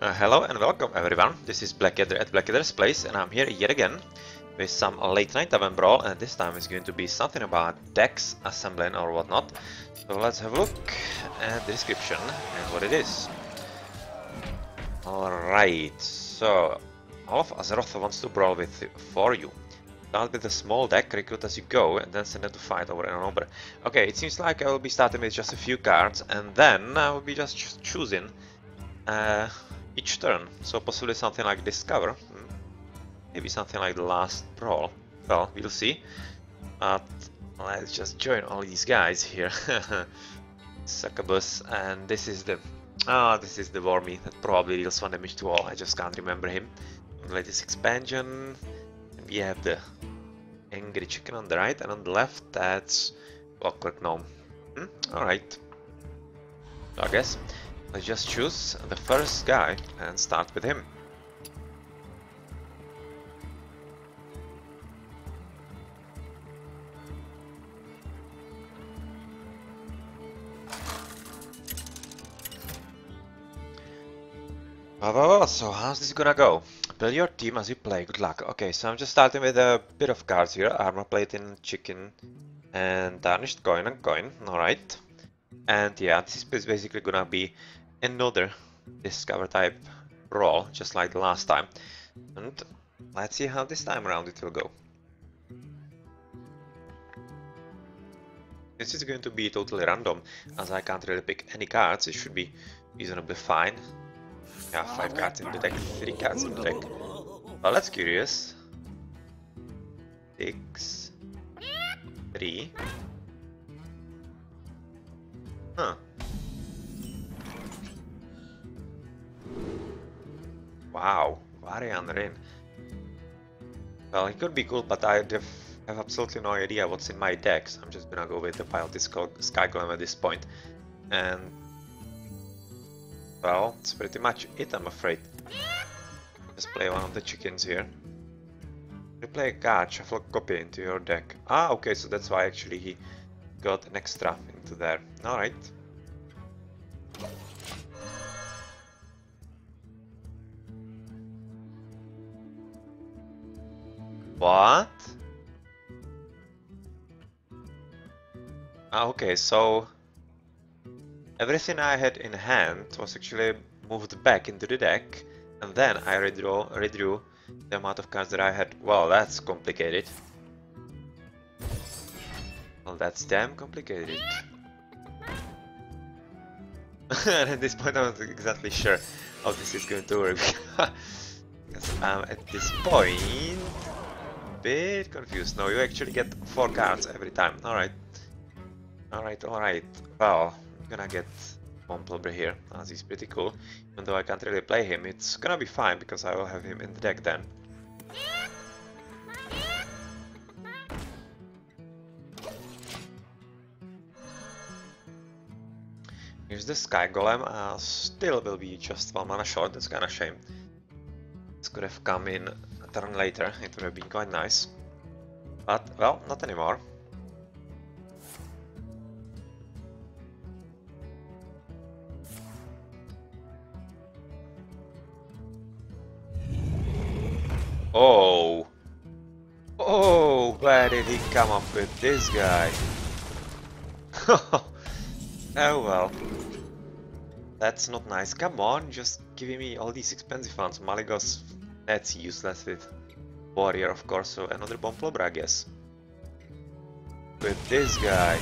Hello and welcome everyone, this is Blackadder at Blackadder's Place and I'm here yet again with some late night Tavern Brawl, and this time it's going to be something about decks assembling or whatnot. So let's have a look at the description and what it is. Alright, so Olaf Azeroth wants to brawl for you. Start with a small deck, recruit as you go, and then send them to fight over and over. Okay, it seems like I will be starting with just a few cards and then I will be just choosing each turn, so possibly something like Discover, maybe something like the last Brawl. Well, we'll see. But let's just join all these guys here. Succubus, and this is the Wormy that probably deals 1 damage to all. I just can't remember him. On the latest expansion, we have the Angry Chicken on the right, and on the left that's Clockwork Gnome. Alright. So I guess let's just choose the first guy and start with him. Well, so how's this gonna go? Build your team as you play, good luck. Okay, so I'm just starting with a bit of cards here. Armor plating, chicken, and tarnished coin and coin, alright. And yeah, this is basically gonna be another Discover type brawl, just like the last time. And let's see how this time around it will go. This is going to be totally random, as I can't really pick any cards. It should be reasonably fine. Yeah, 5 cards in the deck, 3 cards in the deck. Well, that's curious. 6, 3. Huh. Wow, Varian Rain. Well, it could be cool, but I have absolutely no idea what's in my deck, so I'm just gonna go with the Wild Sky Golem at this point. And well, that's pretty much it, I'm afraid. Just play one of the chickens here. You play a card, shuffle a copy into your deck. Ah, okay, so that's why actually he got an extra into there. Alright. What? Ah, okay, so everything I had in hand was actually moved back into the deck, and then I redrew the amount of cards that I had. Well, that's complicated. Well, that's damn complicated. And at this point, I'm not exactly sure how this is going to work. Because I'm at this point a bit confused. No, you actually get 4 cards every time. Alright. Alright. Well, I'm gonna get Bomplobber here, as he's pretty cool. Even though I can't really play him, it's gonna be fine because I will have him in the deck then. Here's the Sky Golem, still will be just 1 mana short, that's kinda shame. This could have come in a turn later, it would have been quite nice. But, well, not anymore. Oh! Oh, where did he come up with this guy? Oh well. That's not nice. Come on, just giving me all these expensive ones. Malygos, that's useless with Warrior, of course, so another Bomplobber, I guess. With this guy.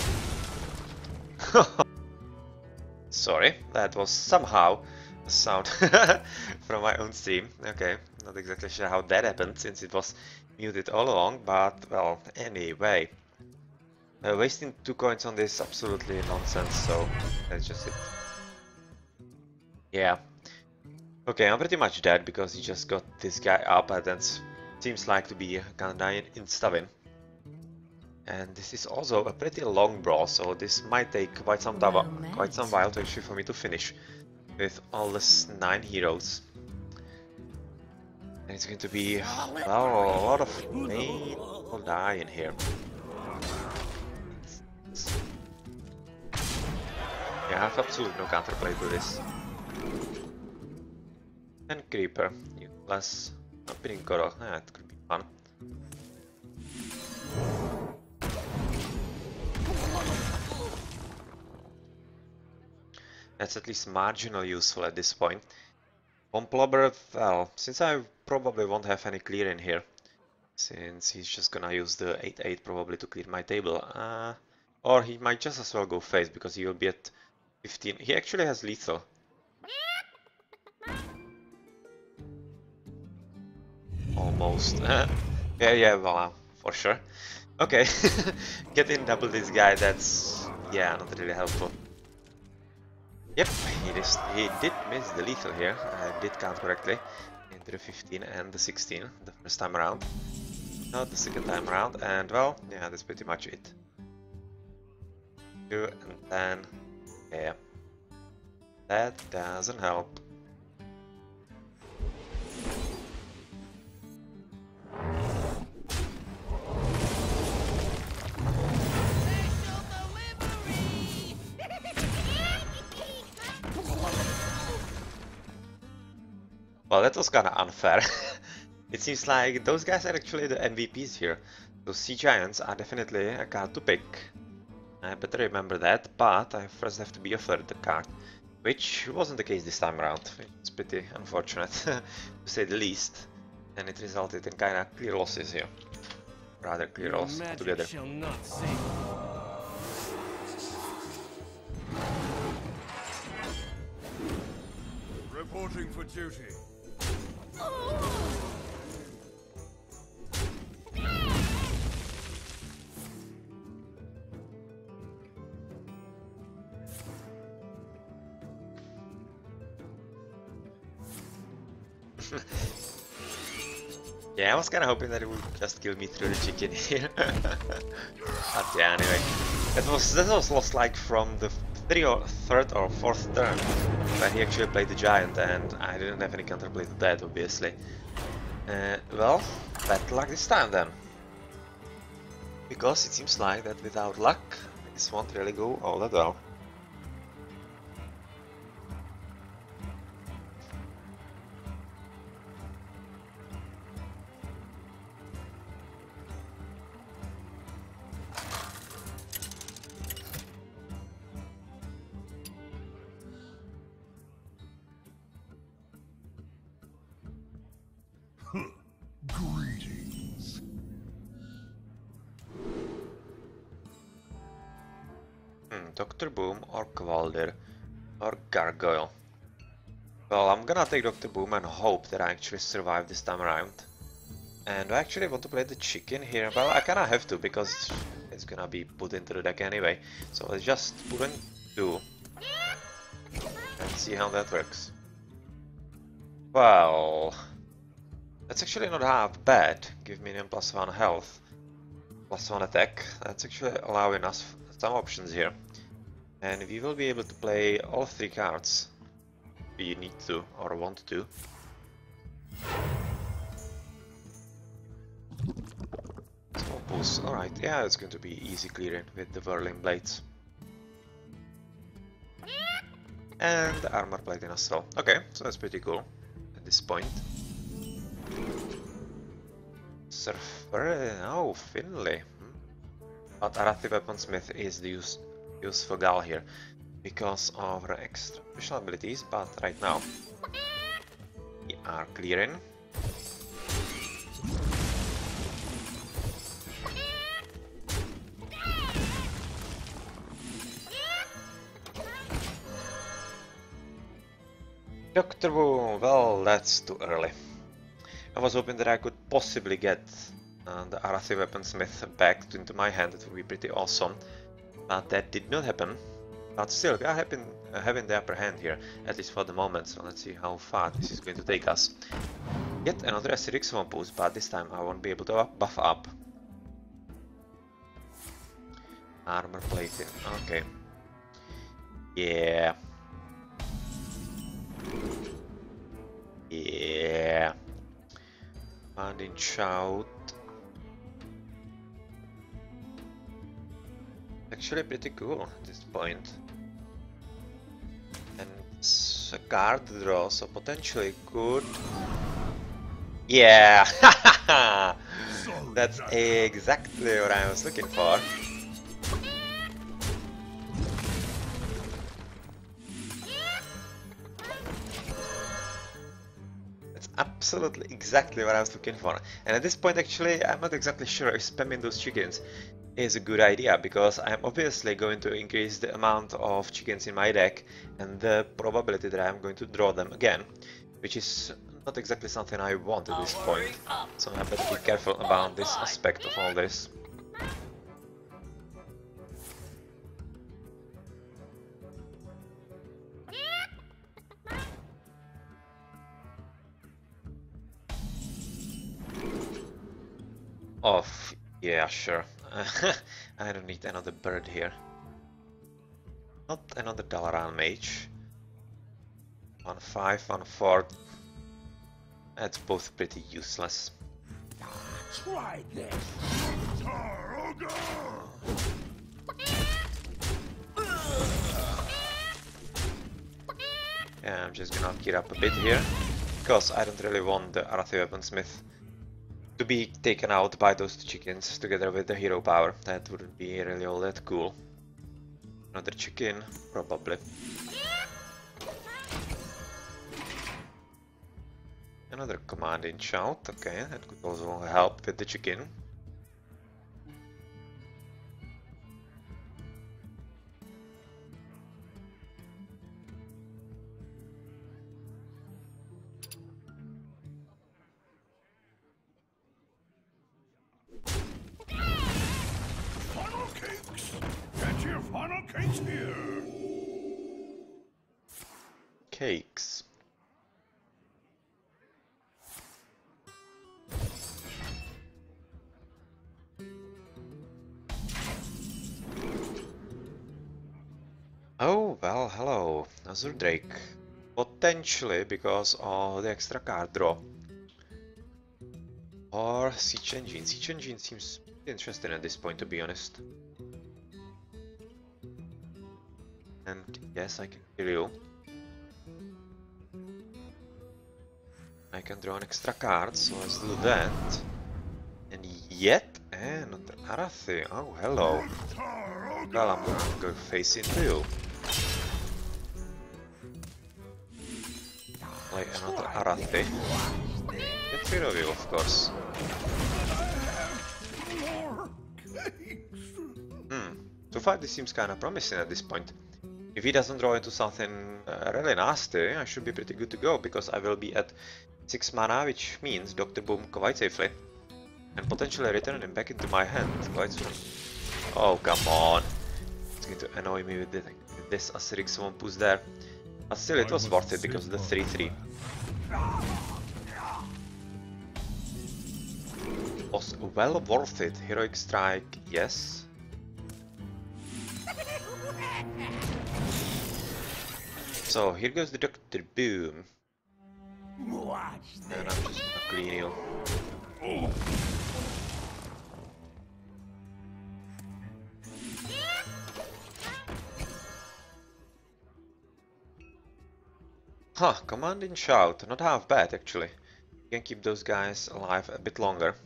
Sorry, that was somehow a sound from my own stream. Okay, not exactly sure how that happened since it was muted all along, but well, anyway. Wasting 2 coins on this, absolutely nonsense, so that's just it. Yeah. Okay, I'm pretty much dead because he just got this guy up and then seems like to be kinda insta-win. And this is also a pretty long brawl, so this might take quite some while to actually for me to finish with all the 9 heroes. And it's going to be, well, a lot of pain will die in here. Yeah, I have absolutely no counterplay to this. And Creeper, plus Opening Coral, it could be fun. That's at least marginally useful at this point. Bomblobber, well, since I probably won't have any clear in here, since he's just gonna use the 8-8 probably to clear my table, or he might just as well go face because he will be at 15. He actually has lethal. Almost. Yeah, well, for sure. Okay, getting double this guy, that's, yeah, not really helpful. Yep, he did miss the lethal here. I did count correctly. Into the 15 and the 16 the first time around. Not the second time around, and well, yeah, that's pretty much it. 2 and 10. Yeah. That doesn't help. Well, that was kinda unfair. It seems like those guys are actually the MVPs here. Those sea giants are definitely a card to pick. I better remember that, but I first have to be offered the card. Which wasn't the case this time around. It's pretty unfortunate, to say the least. And it resulted in kinda clear losses here. Rather clear loss altogether. Reporting for duty. Yeah, I was kinda hoping that it would just kill me through the chicken here. But yeah, anyway. That was lost like from the third or fourth turn when he actually played the giant, and I didn't have any counterplay to that, obviously. Well, bad luck this time then. Because it seems like that without luck, this won't really go all that well. Greetings. Dr. Boom or Kvaldir or Gargoyle. Well, I'm gonna take Dr. Boom and hope that I actually survive this time around. And I actually want to play the chicken here. Well, I kinda have to because it's gonna be put into the deck anyway. So let's just put in 2 and see how that works. Well, that's actually not half bad. Give minion +1 health, +1 attack. That's actually allowing us some options here. And we will be able to play all 3 cards. We need to or want to. Small pulse. Alright, yeah, it's going to be easy clearing with the whirling blades. And the armor plating as well. Okay, so that's pretty cool at this point. Surfer, oh, Finley. But Arathi Weaponsmith is the useful gal here because of her extra special abilities, but right now we are clearing. Dr. Boom, well, that's too early. I was hoping that I could possibly get the Arathi Weaponsmith back into my hand. It would be pretty awesome, but that did not happen. But still, we are having the upper hand here, at least for the moment, so let's see how far this is going to take us. Yet another acidic swamp boost, but this time I won't be able to buff up. Armor plating, okay. Yeah. Yeah. Finding shout. Actually pretty cool at this point. And a card draw, so potentially could... Yeah! That's exactly what I was looking for. That's absolutely exactly what I was looking for. And at this point actually, I'm not exactly sure if spamming those chickens is a good idea, because I'm obviously going to increase the amount of chickens in my deck and the probability that I'm going to draw them again, which is not exactly something I want at this point, so I better be careful about this aspect of all this. Oh, yeah, sure. I don't need another bird here. Not another Dalaran mage. 1/5, 1/4. That's both pretty useless. Try this. Yeah, I'm just gonna gear up a bit here, because I don't really want the Arathi Weaponsmith to be taken out by those two chickens together with the hero power. That wouldn't be really all that cool. Another chicken, probably. Another commanding shout, okay, that could also help with the chicken. Funnel cakes. Get your funnel cakes here. Cakes. Oh, well, hello, Azure Drake. Potentially because of the extra card draw. Or Siege Engine. Siege Engine seems interesting at this point, to be honest. And yes, I can hear you. I can draw an extra card, so let's do that. And yet another Arathi. Oh, hello. Well, I'm gonna go face into you. Like another Arathi. Get rid of you, of course. So far this seems kinda promising at this point. If he doesn't draw into something really nasty, I should be pretty good to go, because I will be at 6 mana, which means Dr. Boom quite safely. And potentially return him back into my hand quite soon. Oh, come on. It's going to annoy me with this acidic Swampus there. But still, it was worth it because of the 3-3. Was well worth it. Heroic Strike, yes. So, here goes the Dr. Boom. And I'm just gonna clean you. Huh, Commanding Shout, not half bad actually. You can keep those guys alive a bit longer.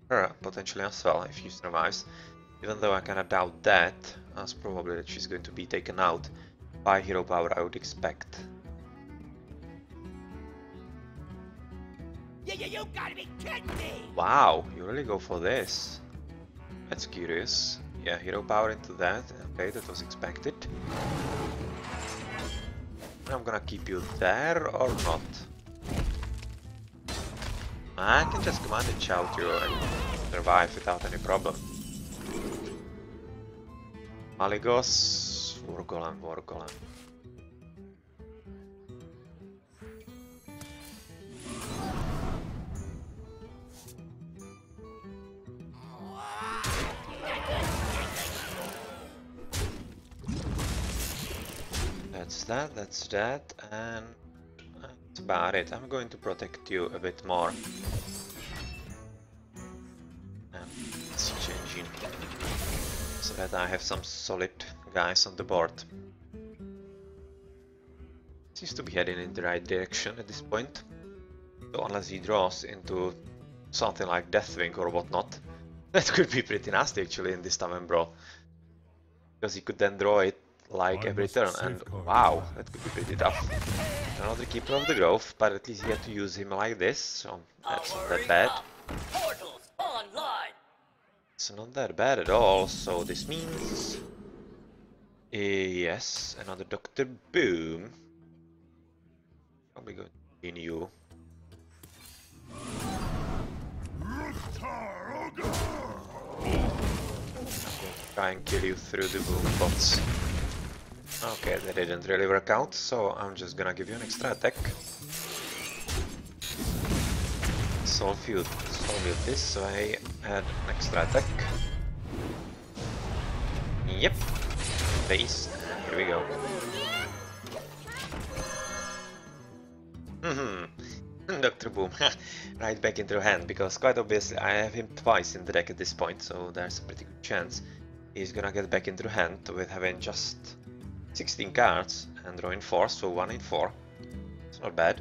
Her potentially as well, if she survives. Even though I kinda doubt that, as probably that she's going to be taken out by hero power, I would expect. You gotta be kidding me! Wow, you really go for this. That's curious. Yeah, hero power into that. Okay, that was expected. I'm gonna keep you there or not. I can just command and shout you and survive without any problem. Maligos, Wargolem, Wargolem. That's that, and that's about it. I'm going to protect you a bit more. And it's changing so that I have some solid guys on the board. Seems to be heading in the right direction at this point. So unless he draws into something like Deathwing or whatnot, that could be pretty nasty actually in this Tavern Brawl. Because he could then draw it like every turn, and wow, that could be pretty tough. Another Keeper of the Grove, but at least he had to use him like this, so that's not that bad. It's not that bad at all, so this means... yes, another Dr. Boom. Probably going to continue. Try and kill you through the boom bots. Okay, that didn't really work out, so I'm just gonna give you an extra attack. Solve you this way, add an extra attack. Yep, base, here we go. Dr. Boom, right back into hand, because quite obviously I have him twice in the deck at this point, so there's a pretty good chance he's gonna get back into hand with having just 16 cards and drawing 4, so 1 in 4. It's not bad.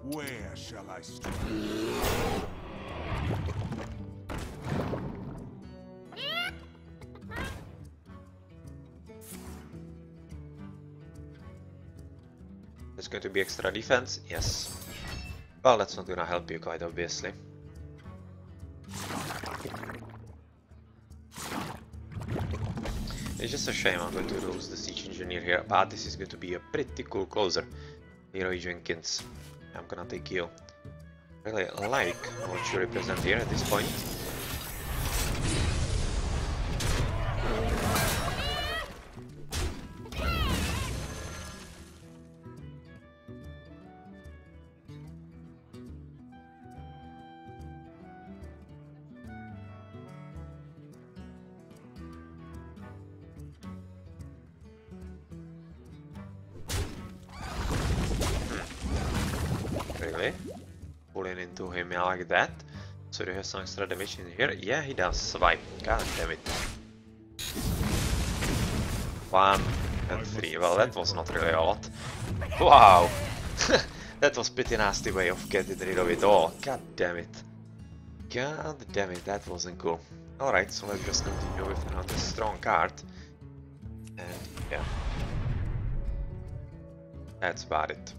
Where shall I start? There's going to be extra defense, yes. Well, that's not gonna help you, quite obviously. It's just a shame I'm going to lose the Siege Engineer here, but this is going to be a pretty cool closer. Leroy Jenkins, I'm gonna take you. Really like what you represent here at this point. Really? Pulling into him like that. So do you have some extra damage in here? Yeah, he does. Swipe. God damn it. 1 and 3. Well, that was not really a lot. Wow! That was pretty nasty way of getting rid of it all. God damn it. God damn it, that wasn't cool. Alright, so let's just continue with another strong card. And yeah. That's about it.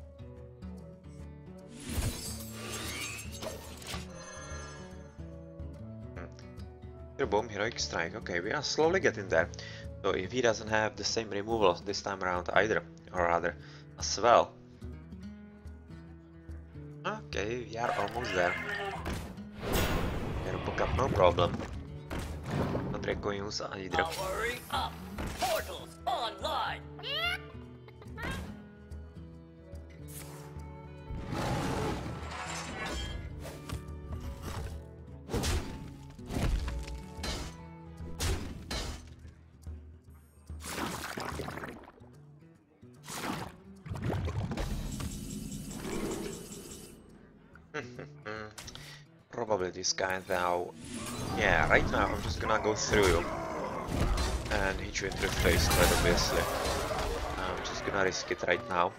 Boom, Heroic Strike. Okay, we are slowly getting there. So if he doesn't have the same removal this time around either, or rather, as well. Okay, we are almost there. Hero book up, no problem. Not Draco use either. Powering up. Portals online. Probably this guy now. Yeah, right now I'm just gonna go through you and hit you into the face quite obviously. I'm just gonna risk it right now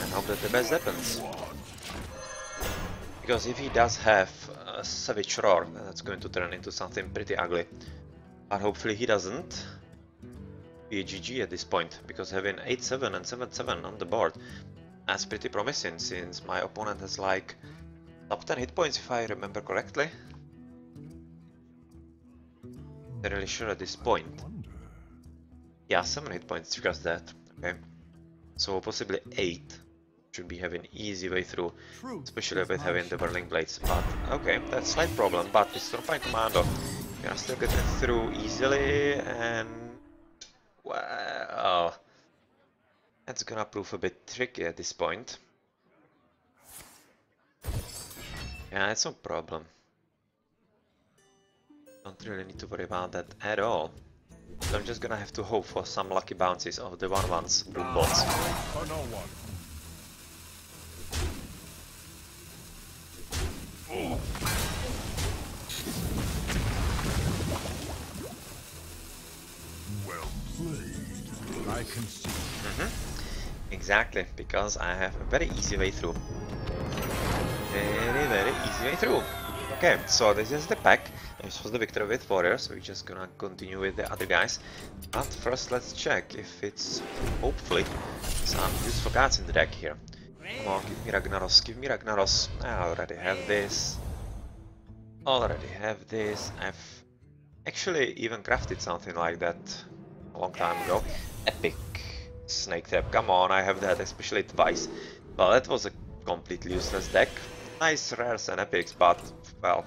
and hope that the best happens. Because if he does have a Savage Roar, then that's going to turn into something pretty ugly. But hopefully he doesn't. Be a GG at this point, because having 8-7 and 7-7 on the board, that's pretty promising, since my opponent has like top 10 hit points if I remember correctly. Not really sure at this point. Yeah, 7 hit points triggers that. Okay, so possibly 8 should be having easy way through, especially with having the Whirling Blades. But okay, that's a slight problem. But with Stormfire Commando, you can still get it through easily, and well, that's gonna prove a bit tricky at this point. Yeah, it's no problem. Don't really need to worry about that at all. So I'm just gonna have to hope for some lucky bounces of the 1/1s, blue bots. For no one. Exactly, because I have a very easy way through. Very easy way through. Okay, so this is the pack. This was the victory with warriors. We're just gonna continue with the other guys. But first let's check if it's hopefully some useful cards in the deck here. Come on, give me Ragnaros, give me Ragnaros. I already have this. Already have this. I've actually even crafted something like that a long time ago. Epic Snake Trap, come on, I have that, especially twice. Well, that was a completely useless deck. Nice rares and epics, but, well,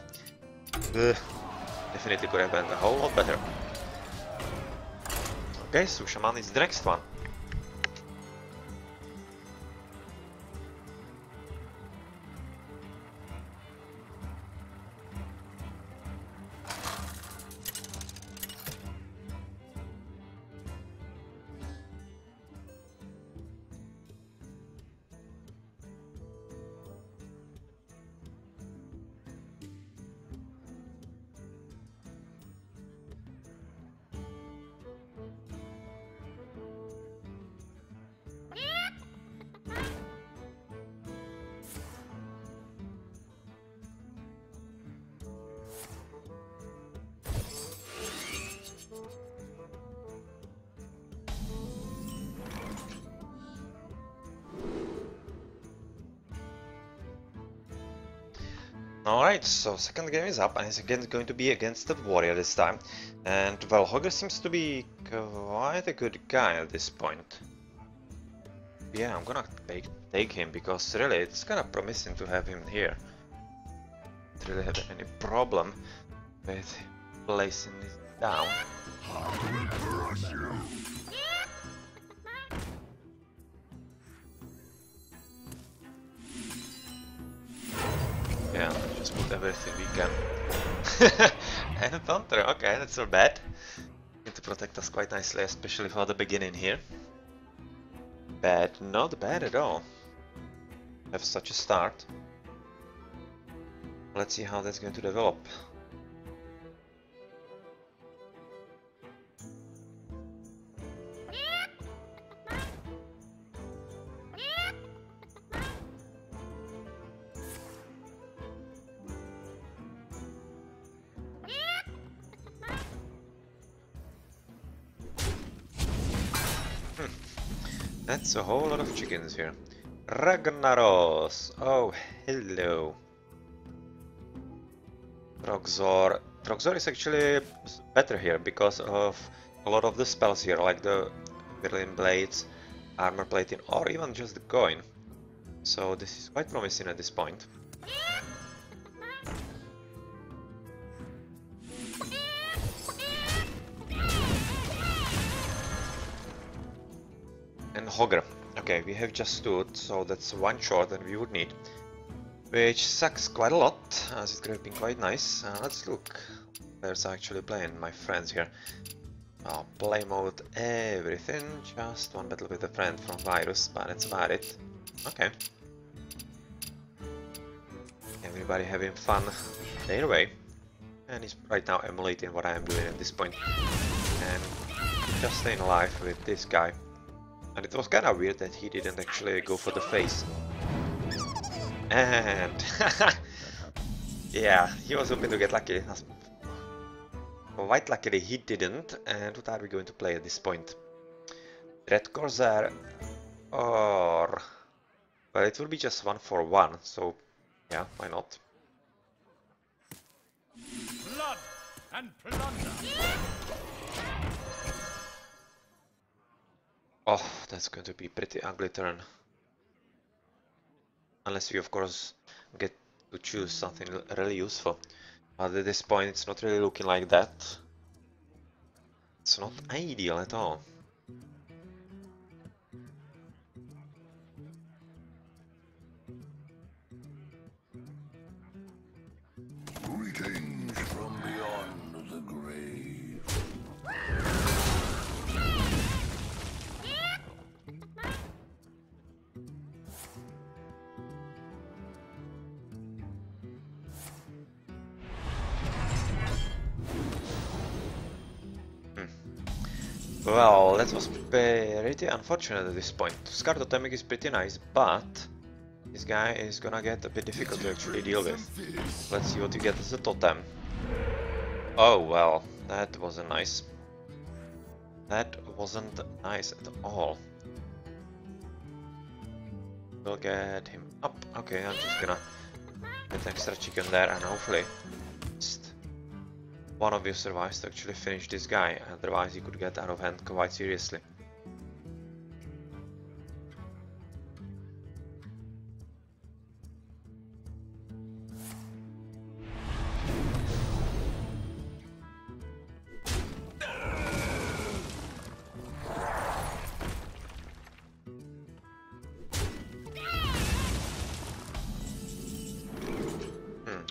definitely could have been a whole lot better. Okay, so Shaman is the next one. Alright, so second game is up, and it's again going to be against the warrior this time. And, well, Hogger seems to be quite a good guy at this point. Yeah, I'm gonna take him, because really, it's kinda promising to have him here. Don't really have any problem with placing this down. Yeah, just put everything we can. And a Thunder, okay, that's not bad. Going to protect us quite nicely, especially for the beginning here. Bad, not bad at all. Have such a start. Let's see how that's going to develop. That's a whole lot of chickens here. Ragnaros! Oh, hello. Rexxar. Rexxar is actually better here because of a lot of the spells here, like the Berlin Blades, Armor Plating, or even just the coin. So this is quite promising at this point. And Hogger. Okay, we have just stood, so that's one short that we would need. Which sucks quite a lot, as it could have been quite nice. Let's look. There's actually playing my friends here. Play mode, everything. Just one battle with a friend from Virus, but that's about it. Okay. Everybody having fun their way. And he's right now emulating what I am doing at this point. And just staying alive with this guy. And it was kinda weird that he didn't actually go for the face. And yeah, he was hoping to get lucky. Quite luckily he didn't. And what are we going to play at this point? Red Corsair or... well, it will be just 1 for 1, so yeah, why not? Blood and plunder. Oh, that's going to be a pretty ugly turn. Unless we of course get to choose something really useful. But at this point it's not really looking like that. It's not ideal at all. Greetings from beyond the grave. Well, that was pretty unfortunate at this point. Scar Totemic is pretty nice, but this guy is gonna get a bit difficult to actually deal with. Let's see what you get as a totem. Oh well, that wasn't nice. That wasn't nice at all. We'll get him up. Okay, I'm just gonna get extra chicken there and hopefully just one of you survives to actually finish this guy, otherwise he could get out of hand quite seriously.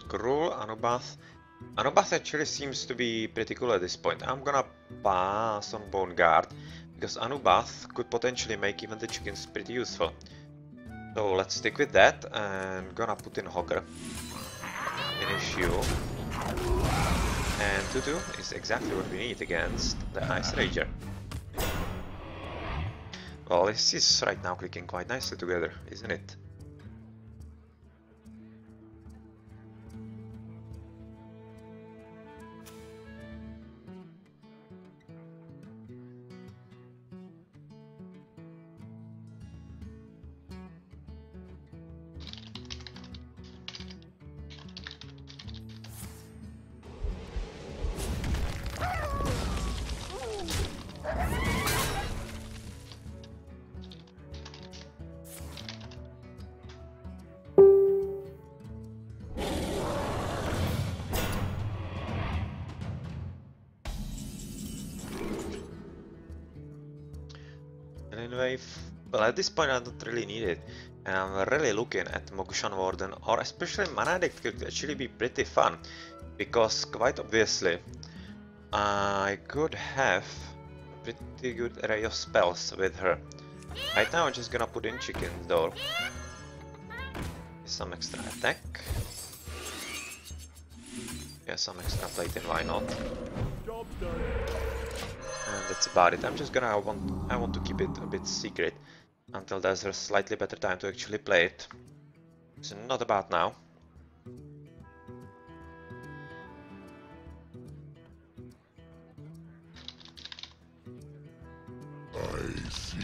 Cruel Anubath. Anubath actually seems to be pretty cool at this point. I'm gonna pass on Bone Guard because Anubath could potentially make even the chickens pretty useful. So let's stick with that and gonna put in Hogger. Finish you. And 2-2 is exactly what we need against the Ice Rager. Well, this is right now clicking quite nicely together, isn't it? Anyway, well, at this point I don't really need it, and I'm really looking at Mogushan Warden, or especially Mana Addict could actually be pretty fun, because quite obviously I could have a pretty good array of spells with her. Right now I'm just gonna put in chickens though. Some extra attack. Yeah, some extra plating, why not? Job's done. And that's about it. I'm just gonna I want to keep it a bit secret until there's a slightly better time to actually play it. It's not about now. I see.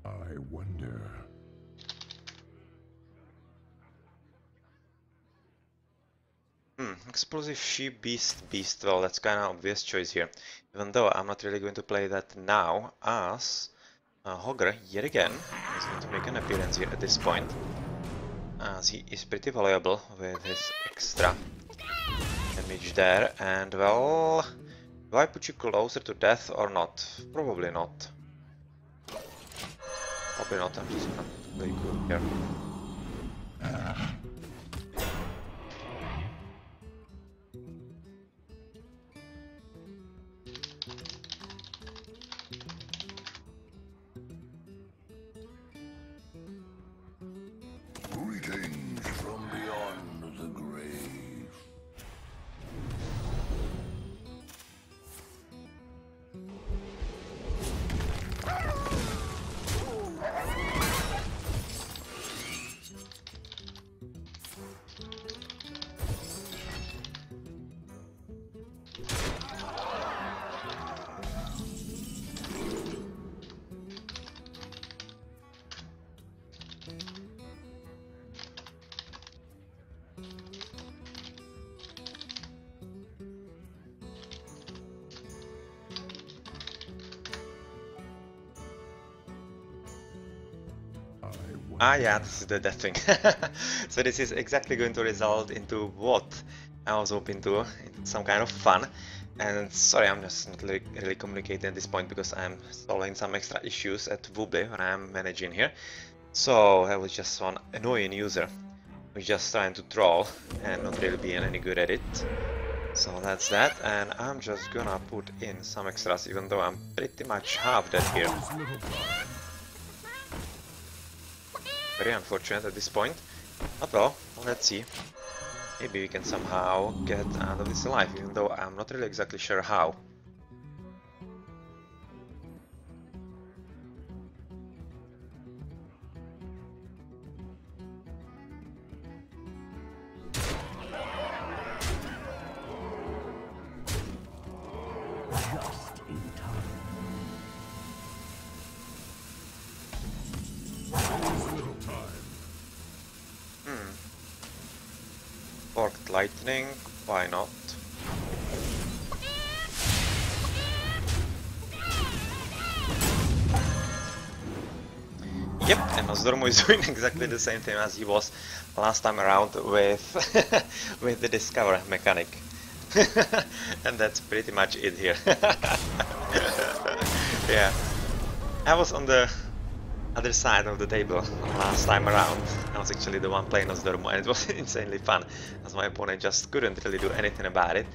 I wonder. Explosive Sheep Beast. Well, that's kind of obvious choice here. Even though I'm not really going to play that now, as Hogger yet again is going to make an appearance here at this point, as he is pretty valuable with his extra damage there. And well, do I put you closer to death or not? Probably not. Probably not. I'm just gonna play cool here. Greetings from beyond the grave. Ah yeah, this is the death thing. So this is exactly going to result into what I was hoping to, into some kind of fun. And sorry, I'm just not really communicating at this point because I'm solving some extra issues at Wuble when I'm managing here. So I was just one annoying user who's just trying to troll and not really being any good at it. So that's that, and I'm just gonna put in some extras even though I'm pretty much half dead here. Very unfortunate at this point. But well, let's see. Maybe we can somehow get out of this alive, even though I'm not really exactly sure how. Just in time. Little time. Forked lightning, why not? Yep, and Nosdormu is doing exactly the same thing as he was last time around with with the discover mechanic. And that's pretty much it here. Yeah, I was on the other side of the table last time around. I was actually the one playing Nosdormu, and it was insanely fun as my opponent just couldn't really do anything about it.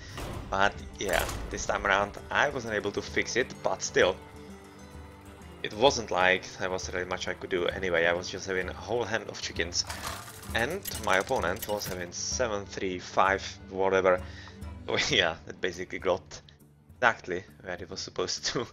But yeah, this time around I wasn't able to fix it, but still, it wasn't like there was really much I could do anyway. I was just having a whole hand of chickens, and my opponent was having 7, 3, 5, whatever. So yeah, it basically got exactly where it was supposed to.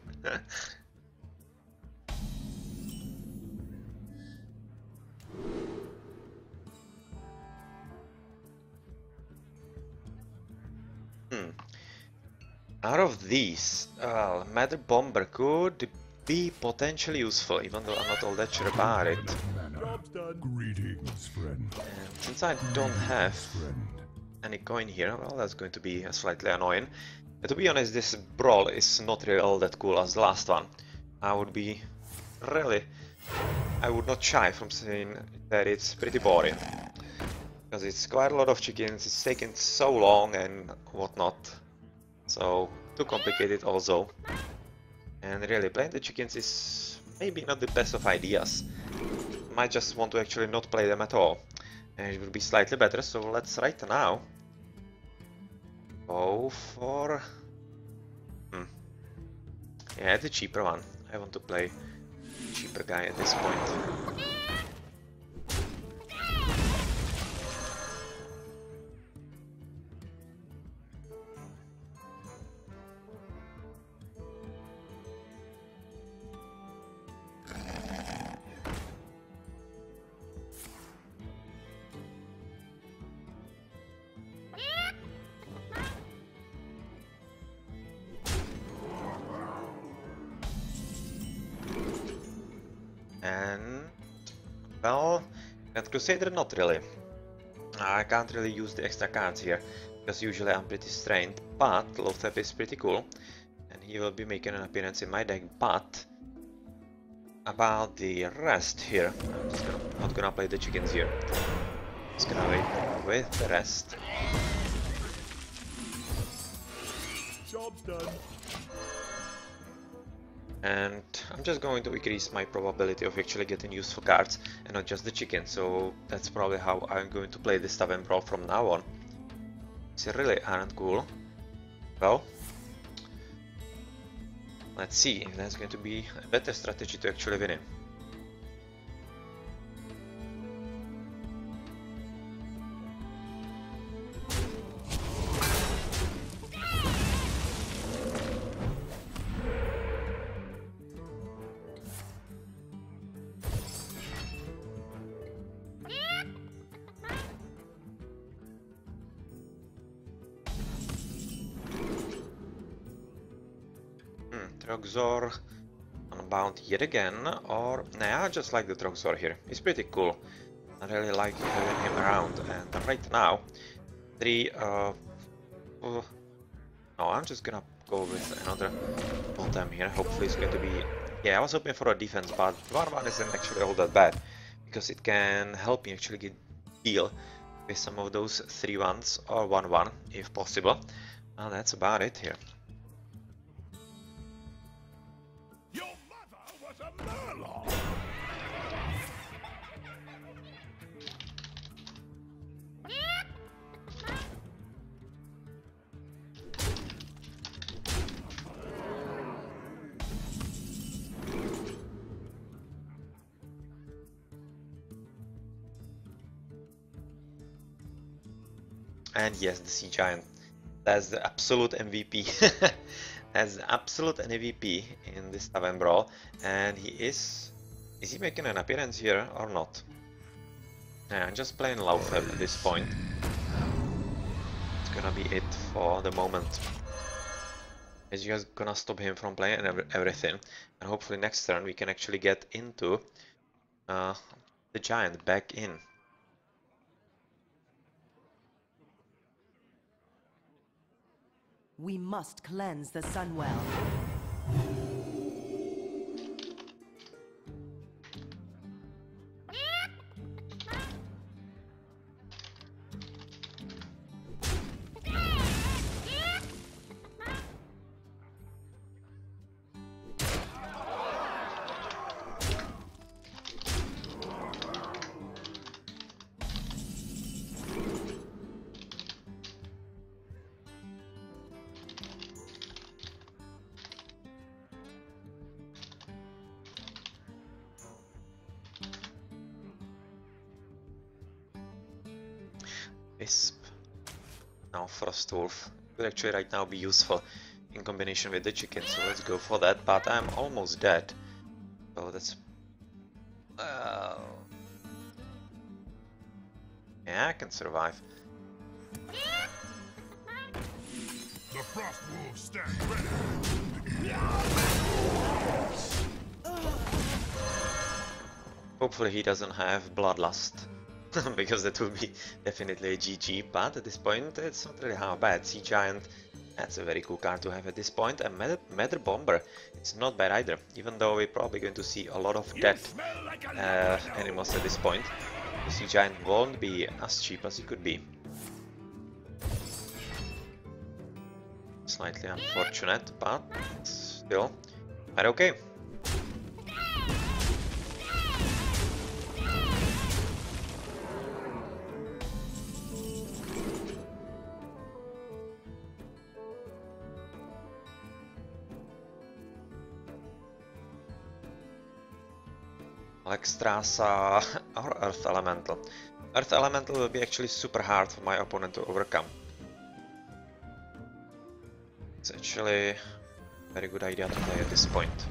Out of these, Matter Bomber could be potentially useful, even though I'm not all that sure about it. Job's done. Greetings, friend. And since I don't have any coin here, well, that's going to be slightly annoying. But to be honest, this brawl is not really all that cool as the last one. I would not shy from saying that it's pretty boring. Because it's quite a lot of chickens, it's taking so long and whatnot. So, too complicated also. And really, playing the chickens is maybe not the best of ideas. Might just want to actually not play them at all. And it will be slightly better, so let's right now go for... yeah, the cheaper one. I want to play cheaper guy at this point. And well, at Crusader not really. I can't really use the extra cards here because usually I'm pretty strained, but Lothep is pretty cool and he will be making an appearance in my deck. But about the rest here, I'm just not gonna play the chickens here. Just gonna wait with the rest. Job's done. And I'm just going to increase my probability of actually getting useful cards and not just the chicken, so that's probably how I'm going to play this Tavern Brawl from now on. These really aren't cool. Well, let's see if there's going to be a better strategy to actually win it. Rexxar unbound yet again, or nah, I just like the Rexxar here. He's pretty cool. I really like having him around, and right now, no, I'm just gonna go with another totem here. Hopefully it's going to be... yeah, I was hoping for a defense, but 1-1 isn't actually all that bad, because it can help me actually deal with some of those 3-1s or 1-1 if possible. And that's about it here. And yes, the Sea Giant. That's the absolute MVP. That's the absolute MVP in this Tavern Brawl. And he is... Is he making an appearance here or not? Yeah, I'm just playing Laufeb at this point. It's gonna be it for the moment. It's just gonna stop him from playing everything. And hopefully next turn we can actually get into the Giant back in. We must cleanse the Sunwell. Wisp. Now Frostwolf could actually right now be useful in combination with the chicken, so let's go for that, but I'm almost dead. So that's... yeah, I can survive. The frost wolves stand ready. Hopefully he doesn't have Bloodlust. Because that would be definitely a GG, but at this point it's not really how bad. Sea Giant, that's a very cool card to have at this point, and Matter Bomber, it's not bad either, even though we're probably going to see a lot of dead animals at this point. The Sea Giant won't be as cheap as it could be. Slightly unfortunate, but still quite okay. Rexxar or Earth Elemental. Earth Elemental will be actually super hard for my opponent to overcome. It's actually a very good idea to play at this point.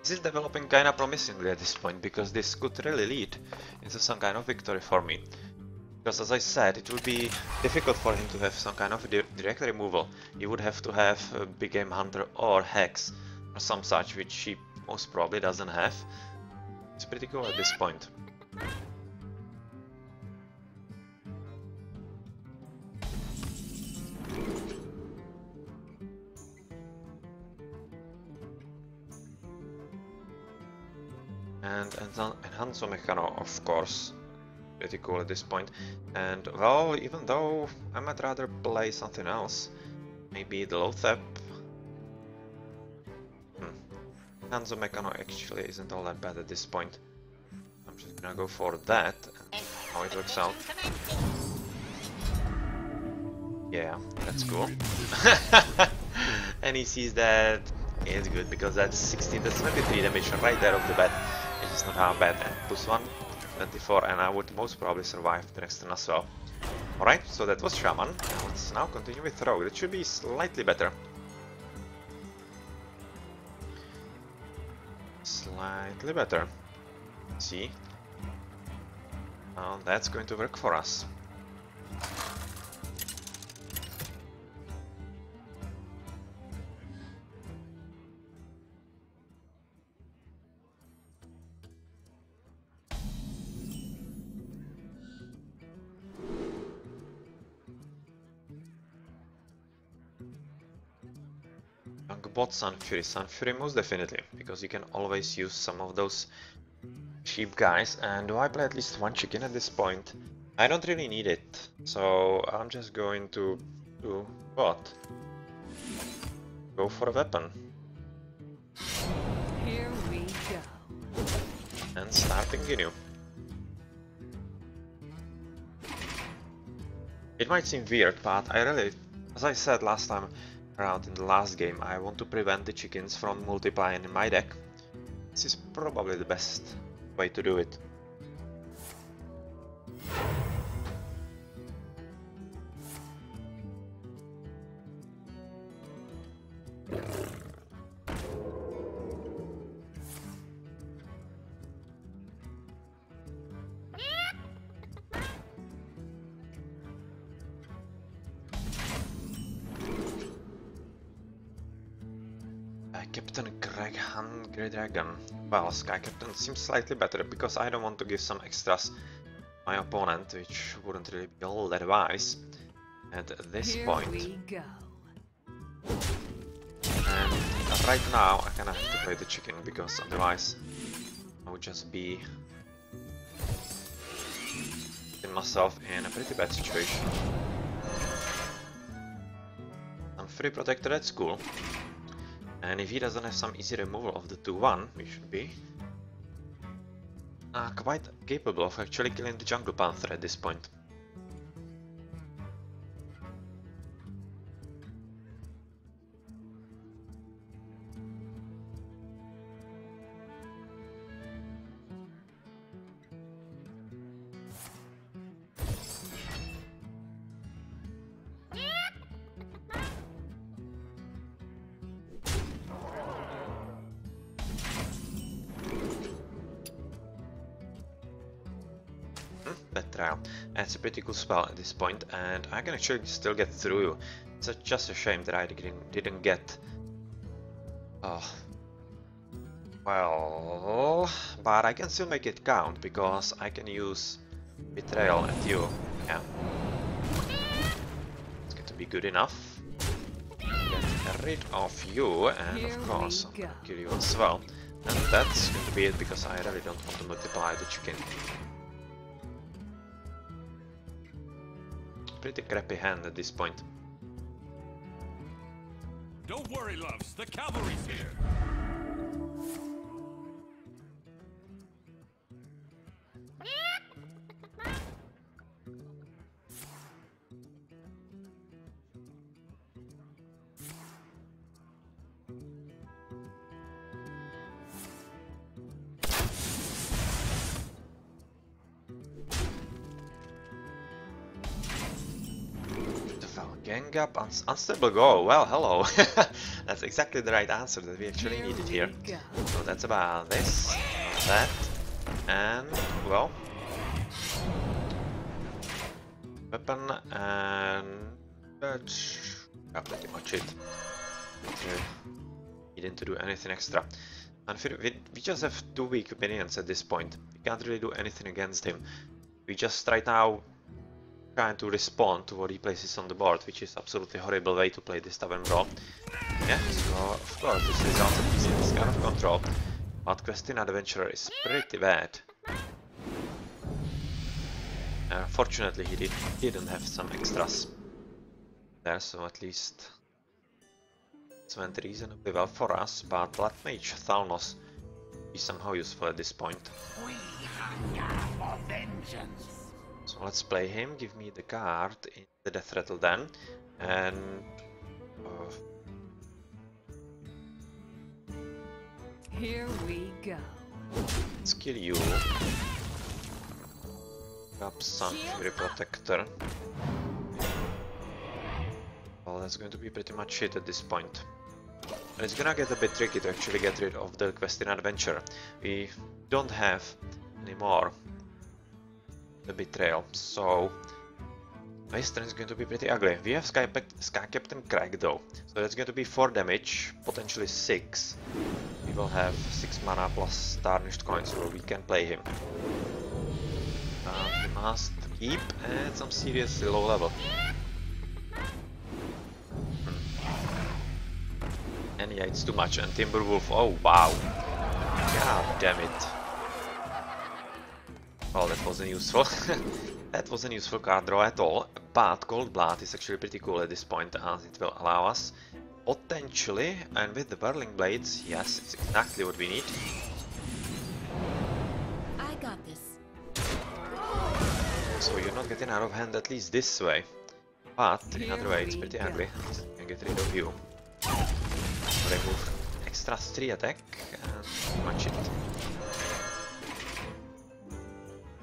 This is developing kinda promisingly at this point, because this could really lead into some kind of victory for me. Because as I said, it would be difficult for him to have some kind of direct removal. He would have to have a Big Game Hunter or Hex or some such, which he most probably doesn't have. It's pretty cool at this point. And Hanzo Mechano, of course. Pretty cool at this point. And well, even though I might rather play something else, maybe the Lothep. Hanzo Mechano actually isn't all that bad at this point. I'm just gonna go for that and how it works out. Yeah, that's cool. And he sees that it's good, because that's 16, that's 23 damage right there off the bat. It's not how bad. And +1. 24, and I would most probably survive the next turn as well. Alright, so that was Shaman. Let's now continue with Rogue. It should be slightly better. Slightly better. Let's see. Now that's going to work for us. Bot Sunfury. Sunfury most definitely, because you can always use some of those cheap guys. And do I play at least one chicken at this point? I don't really need it, so I'm just going to do what? Go for a weapon. Here we go. And start continue. It might seem weird, but I really, as I said last time around in the last game, I want to prevent the chickens from multiplying in my deck. This is probably the best way to do it. Captain Greg Hungry Dragon. Well, Sky Captain seems slightly better because I don't want to give some extras to my opponent, which wouldn't really be all that wise at this point. We go. And right now I kinda have to play the chicken because otherwise I would just be getting myself in a pretty bad situation. I'm free protector, that's cool. And if he doesn't have some easy removal of the 2-1, we should be quite capable of actually killing the Jungle Panther at this point. Betrayal. It's a pretty cool spell at this point, and I can actually still get through. It's just a shame that I didn't get. Well, but I can still make it count because I can use Betrayal at you. Yeah, it's going to be good enough. Get rid of you, and of course I'm gonna kill you as well. And that's going to be it because I really don't want to multiply the chicken. Pretty crappy hand at this point. Don't worry, loves. The cavalry's here. Gang up, unstable goal. Well, hello. That's exactly the right answer that we actually needed here. So that's about this, that, and well, weapon, and that's pretty much it. Okay, needing to do anything extra. And we just have 2 weak minions at this point. We can't really do anything against him. We just right now trying to respond to what he places on the board, which is absolutely horrible way to play this Tavern Brawl. Yeah, so of course this results in this kind of control, but Questing Adventurer is pretty bad. Fortunately he didn't have some extras there, so at least it went reasonably well for us, but Blood Mage Thalnos is somehow useful at this point. We hunger for vengeance. So let's play him, give me the card in the Death Rattle then, and here we go. let's kill you. Grab some Fury Protector. Well, that's going to be pretty much it at this point. And it's gonna get a bit tricky to actually get rid of the Questing Adventurer. We don't have anymore the Betrayal, so this turn is going to be pretty ugly. We have Sky Captain Craig though, so that's going to be 4 damage, potentially 6. We will have 6 mana plus Tarnished Coins, so we can play him. We must keep at some seriously low level. And yeah, it's too much. And Timberwolf, oh wow, god damn it. Well, that wasn't useful. That wasn't useful card draw at all, but Cold Blood is actually pretty cool at this point as it will allow us potentially, and with the Whirling Blades, yes, it's exactly what we need. I got this. So you're not getting out of hand at least this way, but in other way it's pretty ugly. I can get rid of you. Remove extra 3 attack and pretty much it.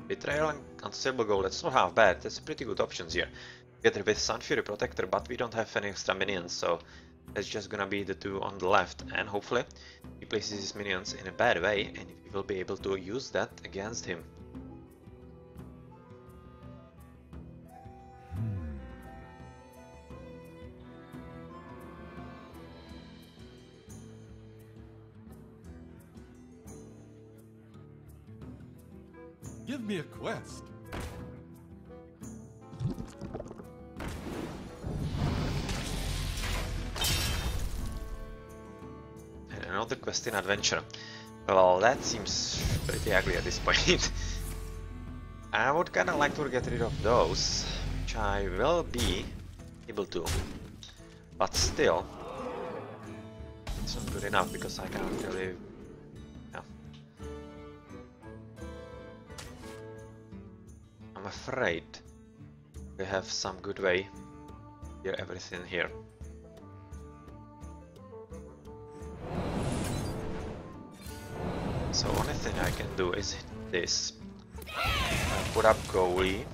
Betrayal and Unstable Goal, that's not half bad, that's pretty good options here. Together with Sun Fury Protector, but we don't have any extra minions, so that's just gonna be the 2 on the left, and hopefully he places his minions in a bad way and we will be able to use that against him. Give me a quest. And another quest in adventure. Well, that seems pretty ugly at this point. I would kinda like to get rid of those, which I will be able to. But still, it's not good enough because I can't really... Yeah. I'm afraid we have some good way to clear everything here. So only thing I can do is hit this. Put up goalie.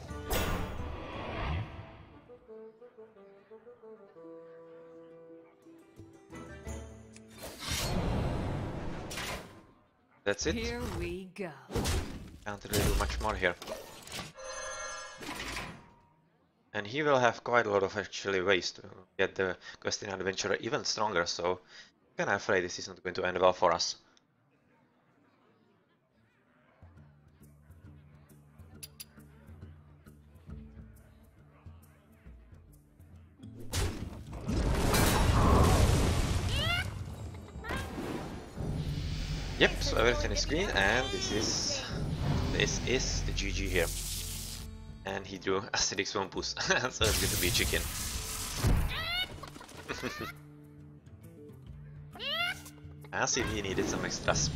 That's it. Here we go. Can't really do much more here. And he will have quite a lot of actually ways to get the quest in adventure even stronger, so I'm kinda afraid this is not going to end well for us. Yep, so everything is green, and this is the GG here. And he drew acidic Swampus, so it's going to be chicken. I see he needed some extras.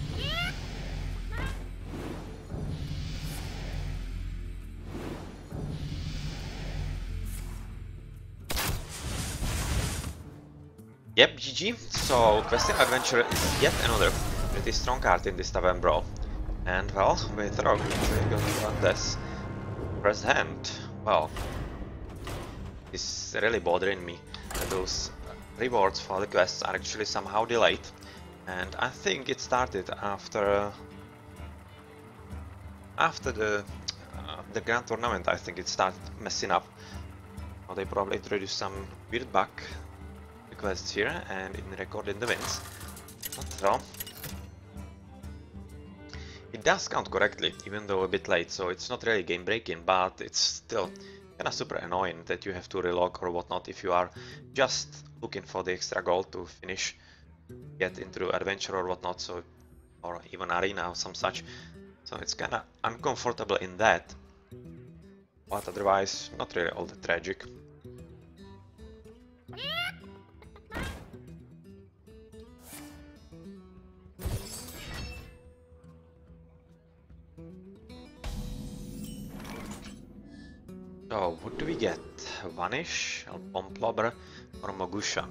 Yep, GG. So Quest and Adventure is yet another pretty strong card in this Tavern Brawl. And well, with Rogue, we're going to run this. First hand, well, it's really bothering me that those rewards for the quests are actually somehow delayed, and I think it started after the Grand Tournament. I think it started messing up. Well, they probably introduced some weird bug quests here and in recording the wins. But well, it does count correctly, even though a bit late, so it's not really game breaking, but it's still kinda super annoying that you have to relog or whatnot if you are just looking for the extra gold to finish, get into adventure or whatnot, so, or even arena or some such. So it's kinda uncomfortable in that, but otherwise not really all that tragic. So, what do we get? Vanish, a Bomb Lobber, or Mogusha?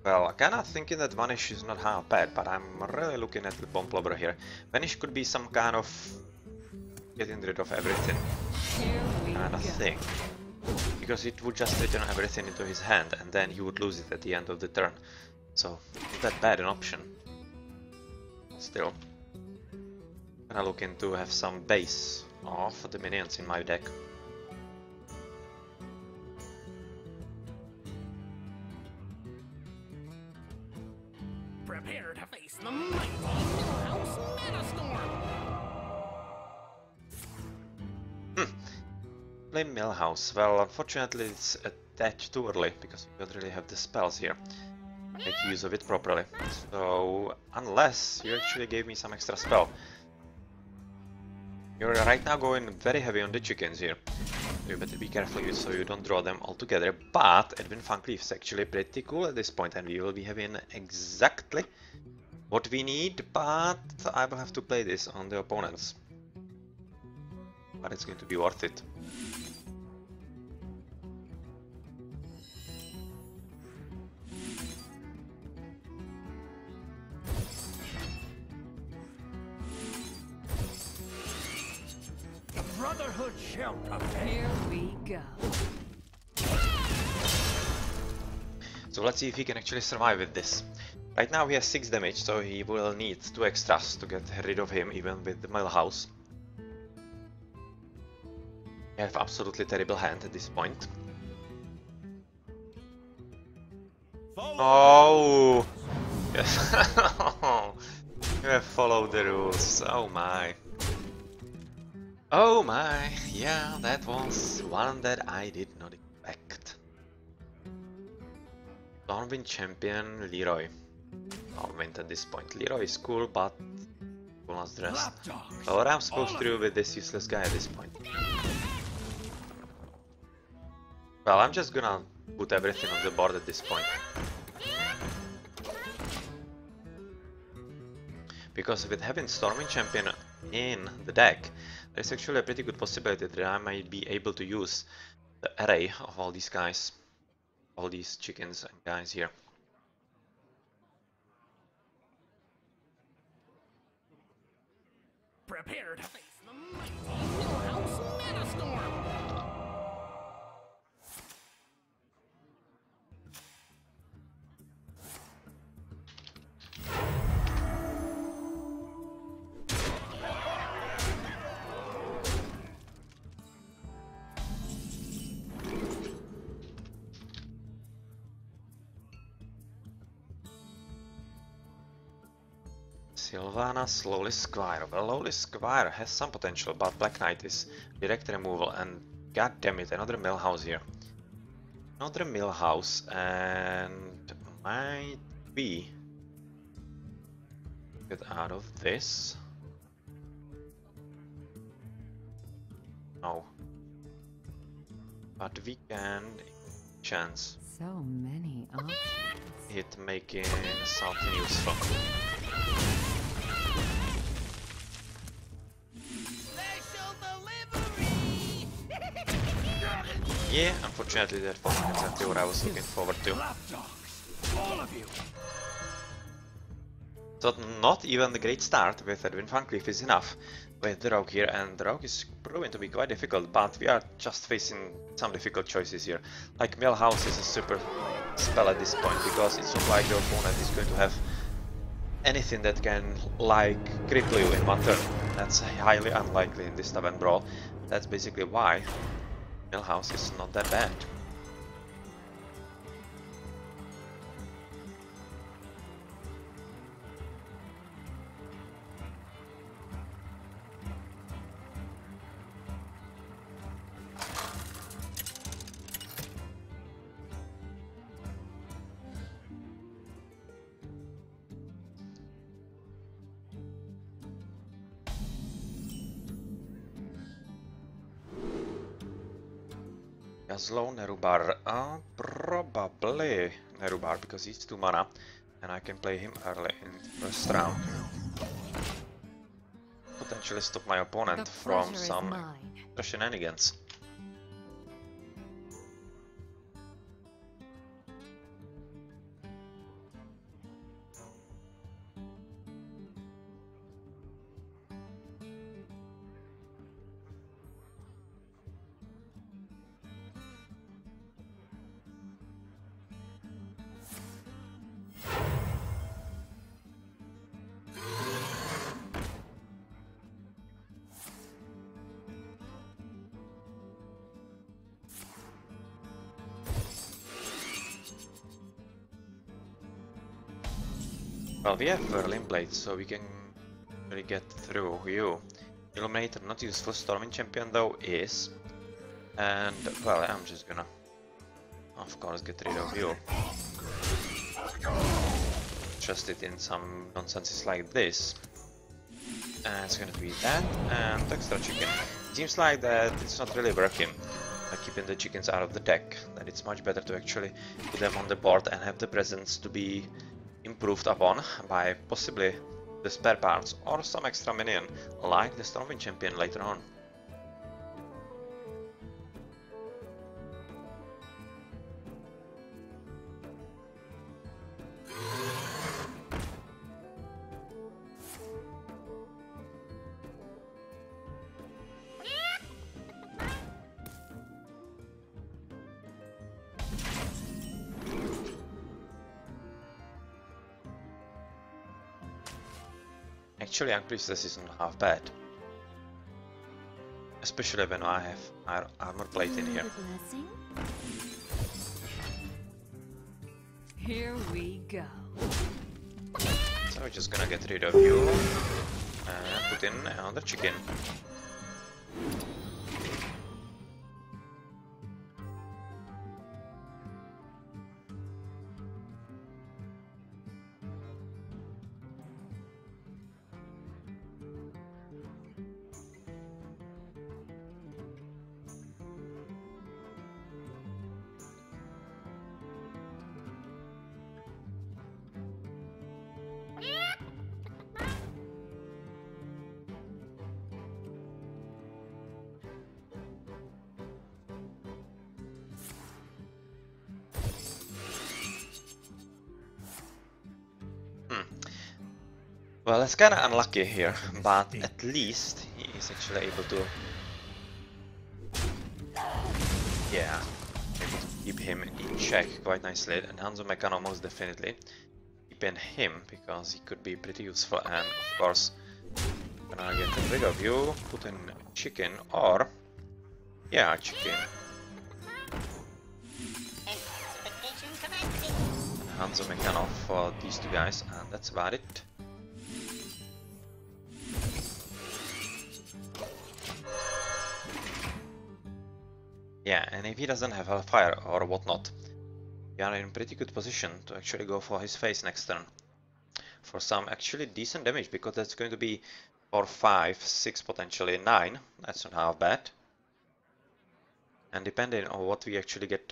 Well, I'm kinda thinking that Vanish is not half bad, but I'm really looking at the Bomb Lobber here. Vanish could be some kind of getting rid of everything, and I think, because it would just return everything into his hand, and then he would lose it at the end of the turn. So, not that bad an option. Still. I'm looking to have some base of the minions in my deck. Prepare to face the mighty House Metastorm. Play Millhouse. Well, unfortunately it's a tad too early because we don't really have the spells here. Make use of it properly. So, unless you actually gave me some extra spell. You're right now going very heavy on the chickens here. You better be careful so you don't draw them all together. But Edwin Funkleaf is actually pretty cool at this point, and we will be having exactly what we need, but I will have to play this on the opponents. But it's going to be worth it. The Brotherhood shall prevail. Here we go. So let's see if he can actually survive with this. Right now he has 6 damage, so he will need 2 extras to get rid of him, even with the Millhouse. I have absolutely terrible hand at this point. Oh! Yes. You have followed the rules. Oh my. Oh my. Yeah, that was one that I did not expect. Stormwind champion Leroy. Stormwind at this point. Leroy is cool, but cool as the rest. So what I'm supposed to do with this useless guy at this point? Well, I'm just gonna put everything on the board at this point. Because with having Stormwind champion in the deck, there's actually a pretty good possibility that I might be able to use the array of all these guys. All these chickens and guys here. Prepared to face the mighty Millhouse Metastorm. Sylvana, Slowly Squire. Well, Lowly Squire has some potential, but Black Knight is direct removal, and god damn it, another Millhouse here. Another Millhouse, and might be get out of this. No. But we can chance So many options. it making something useful. Special delivery. Yeah, unfortunately that wasn't exactly what I was looking forward to. Lapdogs, all of you. So not even the great start with Edwin Funkleaf is enough with the Rogue here, and the Rogue is proving to be quite difficult, but we are just facing some difficult choices here. Like Millhouse is a super spell at this point, because it's not like the opponent is going to have anything that can like cripple you in one turn. That's highly unlikely in this Tavern Brawl. That's basically why Millhouse is not that bad. Slow Nerubar, probably Nerubar, because he's 2 mana and I can play him early in the first round. Potentially stop my opponent from some shenanigans. Well, we have Whirling Blade, so we can really get through you. Illuminator, not useful. Storming Champion though is. And, well, I'm just gonna, of course, get rid of you. Trust it in some nonsenses like this. And it's going to be that and extra chicken. Seems like that it's not really working, keeping the chickens out of the deck. That it's much better to actually put them on the board and have the presence to be improved upon by possibly the spare parts or some extra minion, like the Stormwind Champion later on. Actually, Young Priestess isn't half bad. Especially when I have armor plate in here. Here we go. So we're just gonna get rid of you and put in another chicken. Well, it's kinda unlucky here, but at least he is actually able to... Yeah, able to keep him in check quite nicely, and Hanzo Mechano most definitely keeping him, because he could be pretty useful, and of course, gonna get rid of you, put in chicken, or... Yeah, chicken. And Hanzo Mechano for these two guys, and that's about it. Yeah, and if he doesn't have Hellfire or whatnot, we are in pretty good position to actually go for his face next turn. For some actually decent damage, because that's going to be 4, 5, 6, potentially 9. That's not half bad. And depending on what we actually get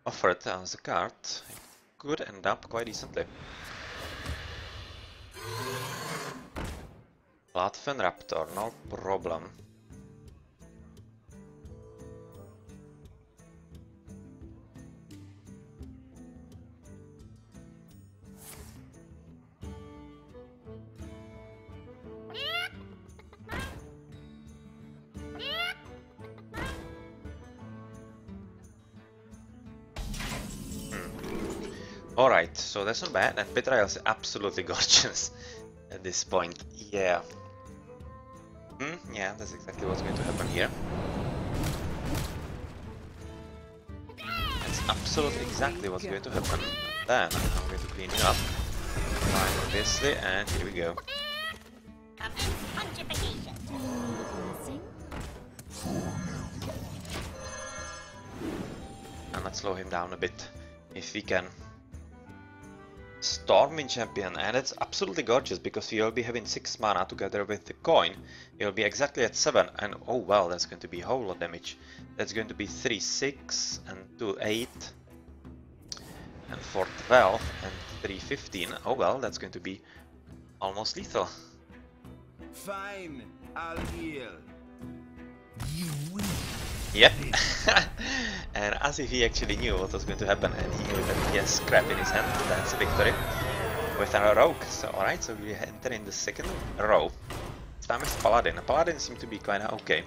offered as a card, it could end up quite decently. Bloodfen Raptor, no problem. Alright, so that's not bad, and Betrayal is absolutely gorgeous at this point. Yeah. Yeah, that's exactly what's going to happen here. That's absolutely exactly what's going to happen. Then I'm going to clean it up. Fine, obviously, and here we go. And let's slow him down a bit, if we can. Stormwind Champion, and it's absolutely gorgeous because you'll be having 6 mana together with the coin. You'll be exactly at 7, and oh well, that's going to be a whole lot of damage. That's going to be 3, 6, and 2, 8, and 4, 12, and 3, 15. Oh well, that's going to be almost lethal. Fine, I'll heal. Yep. And as if he actually knew what was going to happen, and he knew that he has scrap in his hand. That's a victory with our rogue. So alright, so we enter in the second row. This time it's Paladin. Paladin seems to be kinda okay.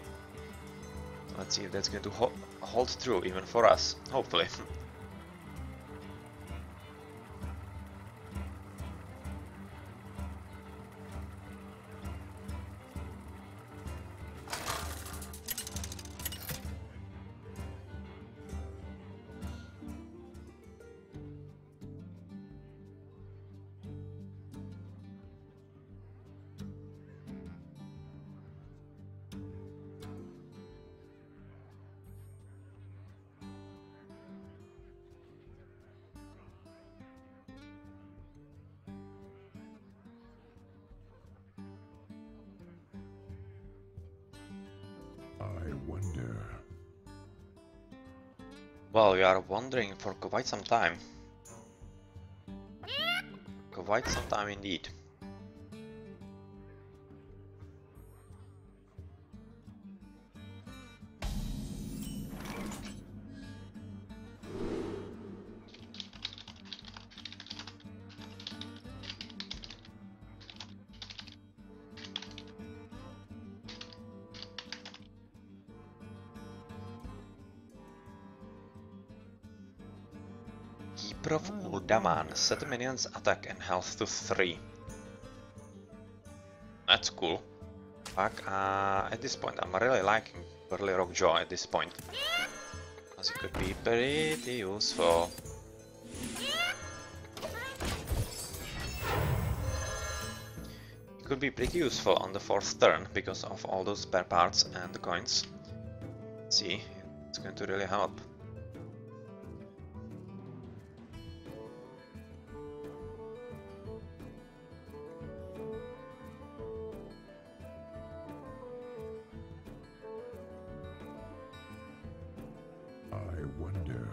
Let's see if that's going to hold true even for us, hopefully. I wonder. Well, we are wandering for quite some time. Quite some time indeed. Keeper of Uldaman, set minions attack and health to 3. That's cool. But at this point I'm really liking Burly Rockjaw at this point. As it could be pretty useful. It could be pretty useful on the 4th turn because of all those spare parts and the coins. Let's see, it's going to really help. I wonder.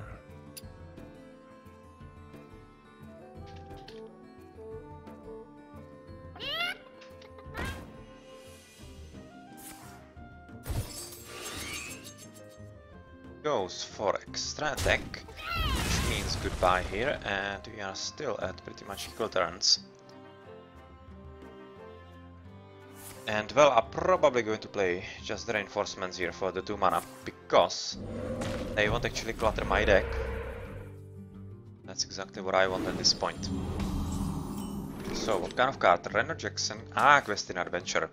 Goes for extra attack, which means goodbye here, and we are still at pretty much equal turns. And well, I'm probably going to play just the reinforcements here for the 2 mana, because they won't actually clutter my deck. That's exactly what I want at this point. So, what kind of card? Renner Jackson. Ah, Questing Adventure.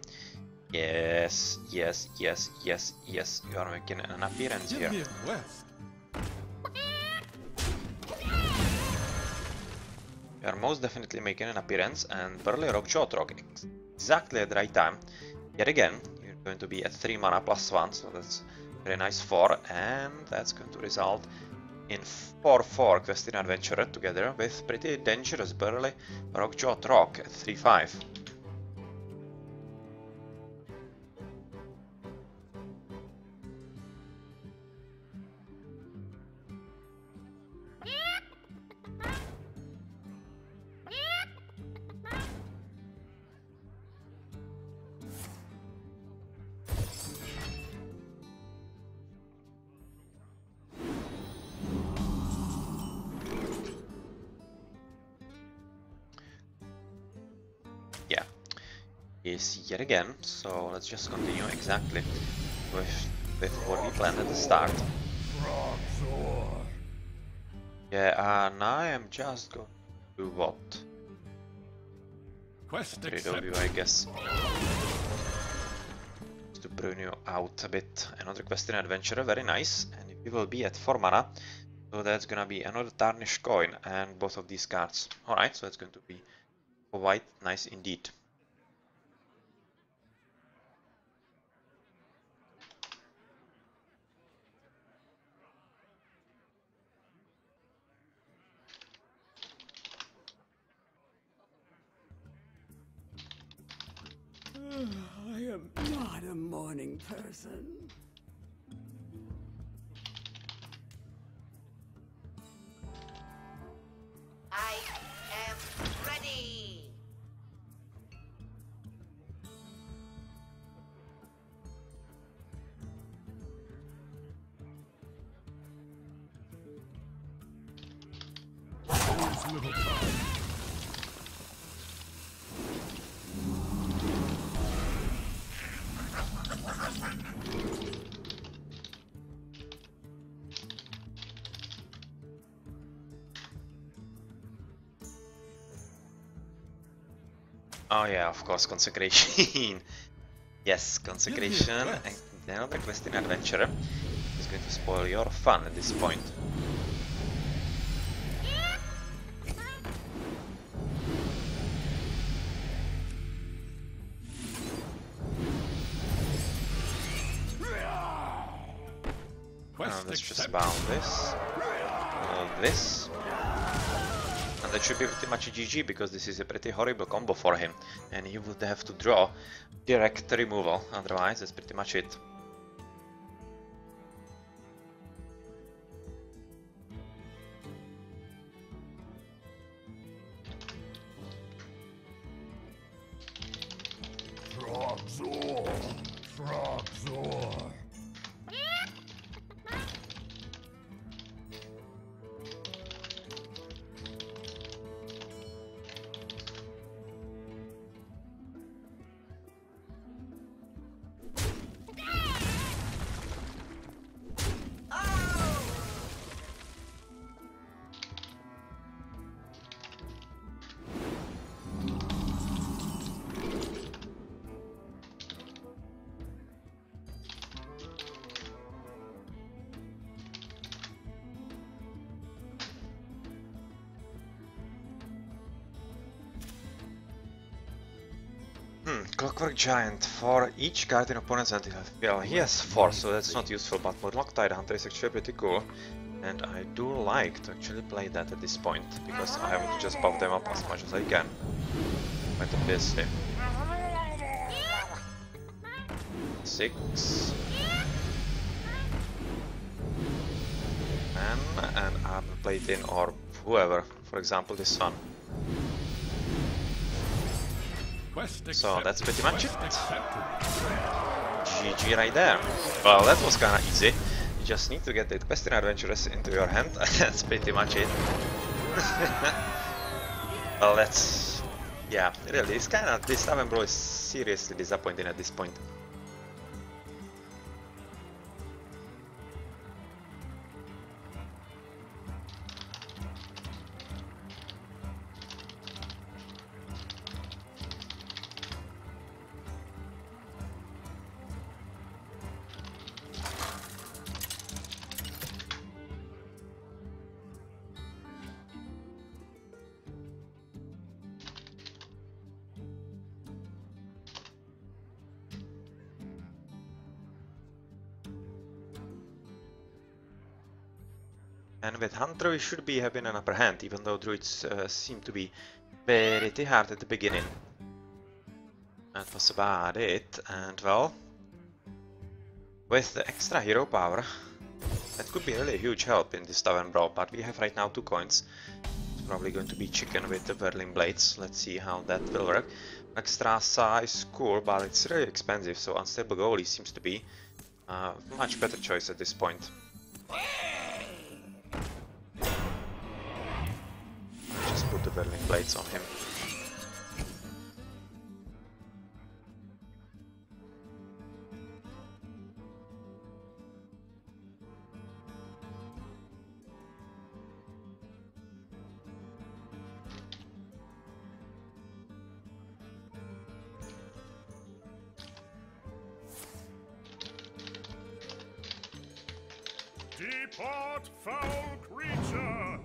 Yes, yes, yes, yes, yes. You are making an appearance here. You are most definitely making an appearance, and Burly Rockjaw exactly at the right time. Yet again, you're going to be at 3 mana plus 1, so that's very nice 4, and that's going to result in 4/4 Questing Adventurer together with pretty dangerous Burly Rockjaw at 3/5. Is yet again, so let's just continue exactly with what we planned at the start. Yeah, now I am just going to do what? Rid of you, I guess. Just to burn you out a bit. Another Questing Adventurer, very nice, and we will be at 4 mana, so that's gonna be another Tarnished Coin and both of these cards. Alright, so it's going to be quite nice indeed. I am not a morning person. I am ready. There's little time. Oh yeah, of course, Consecration. Yes, Consecration and another Questing Adventurer is going to spoil your fun at this point. Let's just bound this, and that should be pretty much a GG, because this is a pretty horrible combo for him, and he would have to draw direct removal, otherwise that's pretty much it. Zor. Frog Zor. Clockwork Giant. For each card in opponent's hand, well, he has 4, so that's not useful, but Murloc Tide Hunter is actually pretty cool. And I do like to actually play that at this point, because I want to just buff them up as much as I can. Quite obviously. 6. And I will play it in, or whoever, for example this one. So that's pretty much it. GG right there. Well, that was kinda easy. You just need to get the Questing Adventurers into your hand. That's pretty much it. Well, that's... yeah, really, it's kinda... this Tavern Brawl is seriously disappointing at this point. And with Hunter we should be having an upper hand, even though Druids seem to be pretty hard at the beginning. That was about it, and well, with the extra hero power, that could be really a huge help in this Tavern Brawl, but we have right now 2 coins. It's probably going to be chicken with the Whirling Blades, let's see how that will work. Extra is cool, but it's really expensive, so Unstable Goalie seems to be a much better choice at this point. Just put the Whirling Blades on him. Depart, foul creature!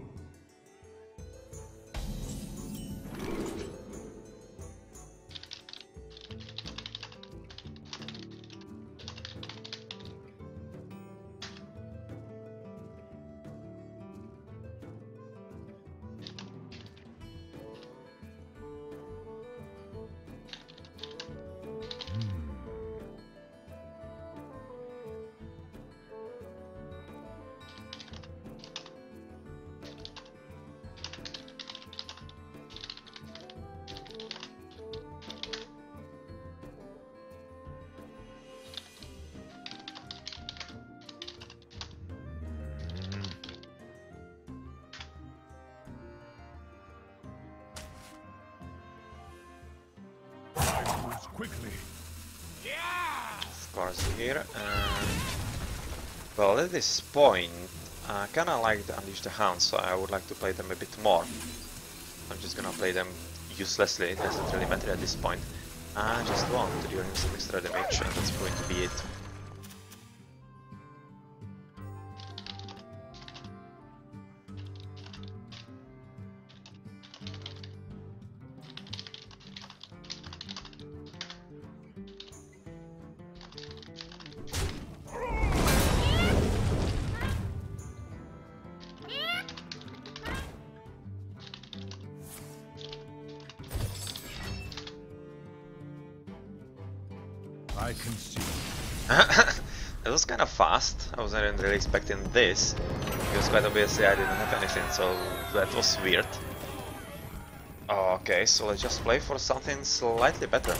Quickly. Of course here, and well, at this point I kinda like the Unleash the Hounds, so I would like to play them a bit more. I'm just gonna play them uselessly, it doesn't really matter at this point. I just want to deal him some extra damage, and that's going to be it. I can see. It was kind of fast. I wasn't really expecting this, because quite obviously I didn't have anything, so that was weird. Okay, so let's just play for something slightly better.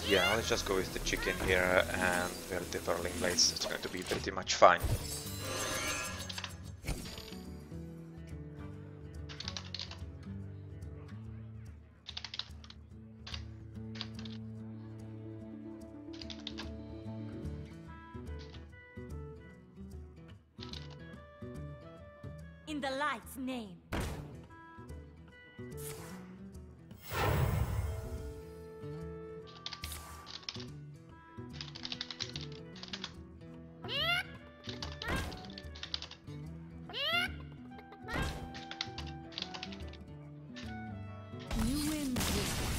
Yeah, let's just go with the chicken here and with the whirling blades. It's going to be pretty much fine. In the light's name. You win this one.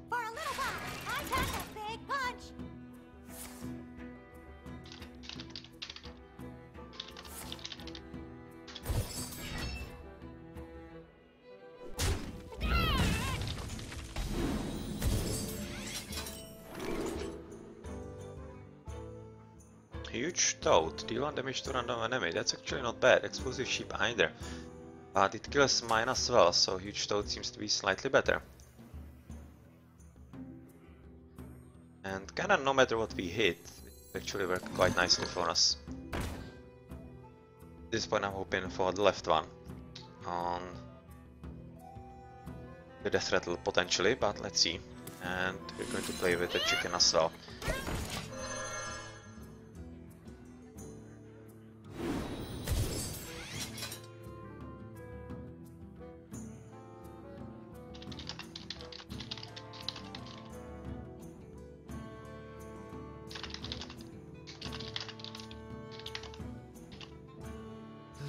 For a little while, I pack a big punch. Huge toad, deal 1 damage to random enemy. That's actually not bad. Explosive sheep either. But it kills mine as well, so huge toad seems to be slightly better. And kinda no matter what we hit, it actually worked quite nicely for us. At this point I'm hoping for the left one. On the death rattle potentially, but let's see. And we're going to play with the chicken as well.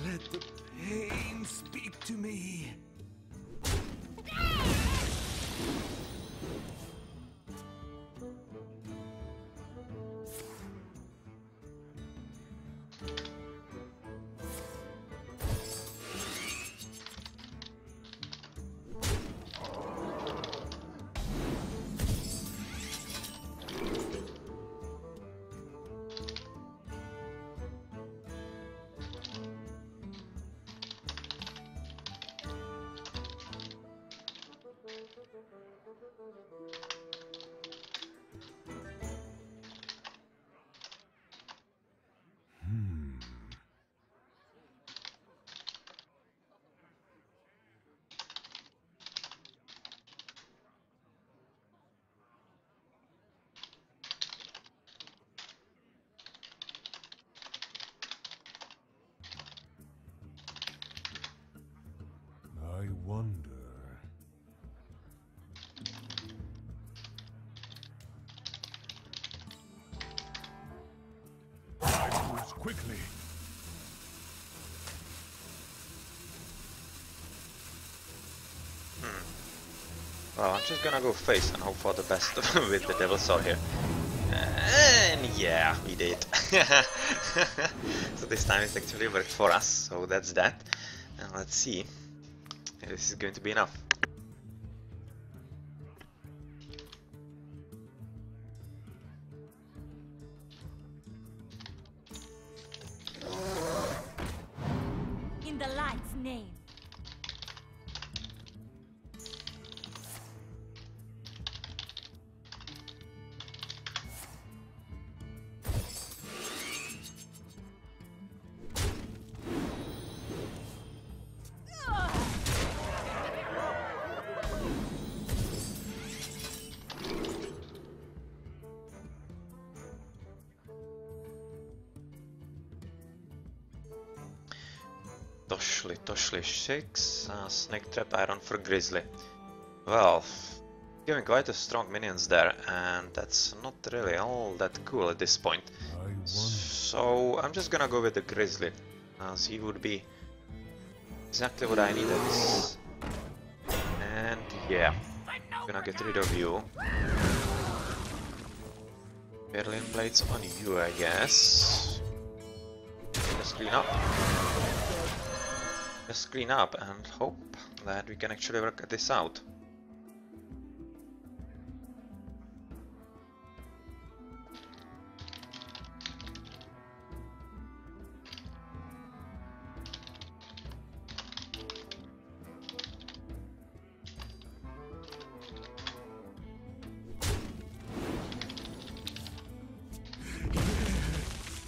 Let the pain speak to me. I wonder. quickly. Well, I'm just gonna go face and hope for the best with the Devil's Sword here. And yeah, we did. So this time it actually worked for us, so that's that. And let's see if this is going to be enough. In the light's name. Toshli 6, Snake Trap Iron for Grizzly. Well, giving quite a strong minions there, and that's not really all that cool at this point. So I'm just gonna go with the Grizzly, as he would be exactly what I needed. And yeah, gonna get rid of you. Berlin Blades on you, I guess. Just clean up. Just clean up and hope that we can actually work this out.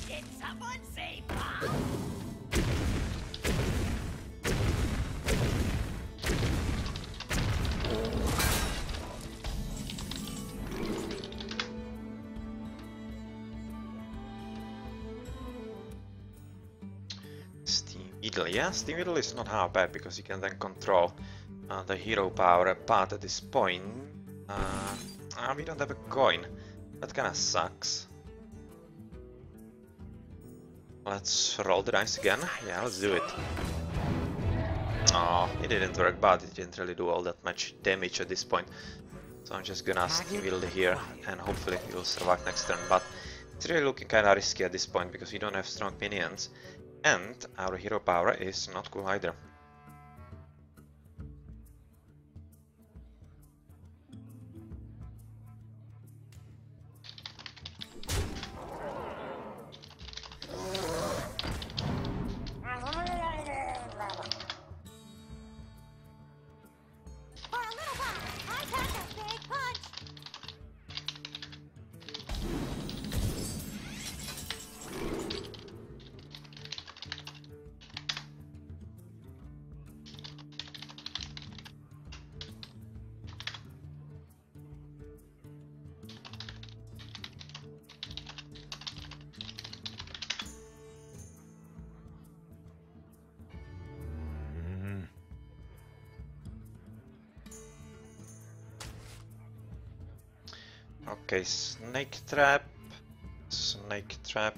Did someone say mom? Yeah, Steam Needle is not half bad because you can then control the hero power, but at this point we don't have a coin. That kinda sucks. Let's roll the dice again. Yeah, let's do it. Oh, it didn't work, but it didn't really do all that much damage at this point. So I'm just gonna Steam Needle here and hopefully it will survive next turn, but it's really looking kinda risky at this point because we don't have strong minions. And our hero power is not cool either. For a little while, I pack a big punch. Okay, Snake Trap. Snake Trap.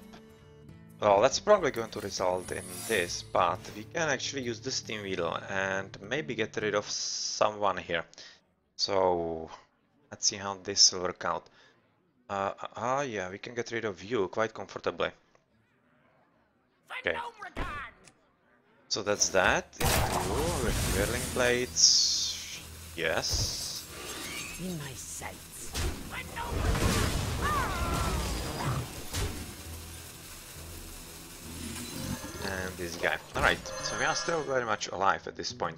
Well, that's probably going to result in this, but we can actually use the Steam Wheel and maybe get rid of someone here. So, let's see how this will work out. Yeah, we can get rid of you quite comfortably. Okay. So that's that. You with Whirling Blades. Yes. In my sights. And this guy. Alright, so we are still very much alive at this point.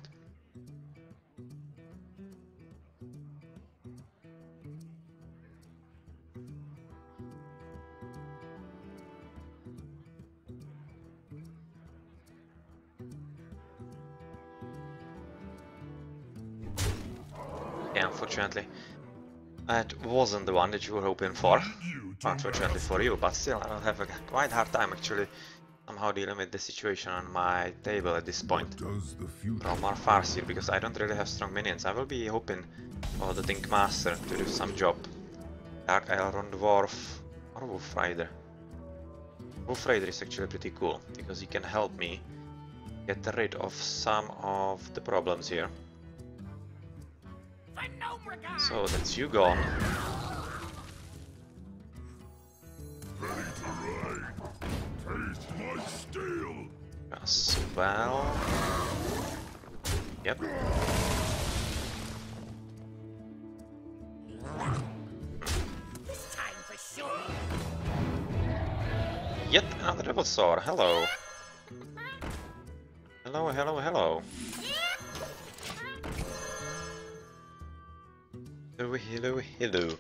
Yeah, unfortunately, that wasn't the one that you were hoping for. Unfortunately for you, but still, I will have a quite hard time actually somehow dealing with the situation on my table at this point. From more Farseer, because I don't really have strong minions. I will be hoping for the Think Master to do some job. Dark Elrond Dwarf or Wolf Rider. Wolf Raider is actually pretty cool, because he can help me get rid of some of the problems here. So that's you gone. Ready to ride. Taste my steel. As well. Yep. Time for sure. Yet another Devil Sword. Hello. Hello, hello, hello. Hello, hello, hello.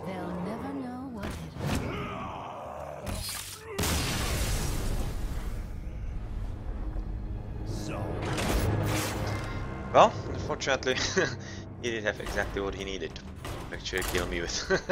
They'll never know what hit 'em. Well, unfortunately, he did have exactly what he needed to actually kill me with.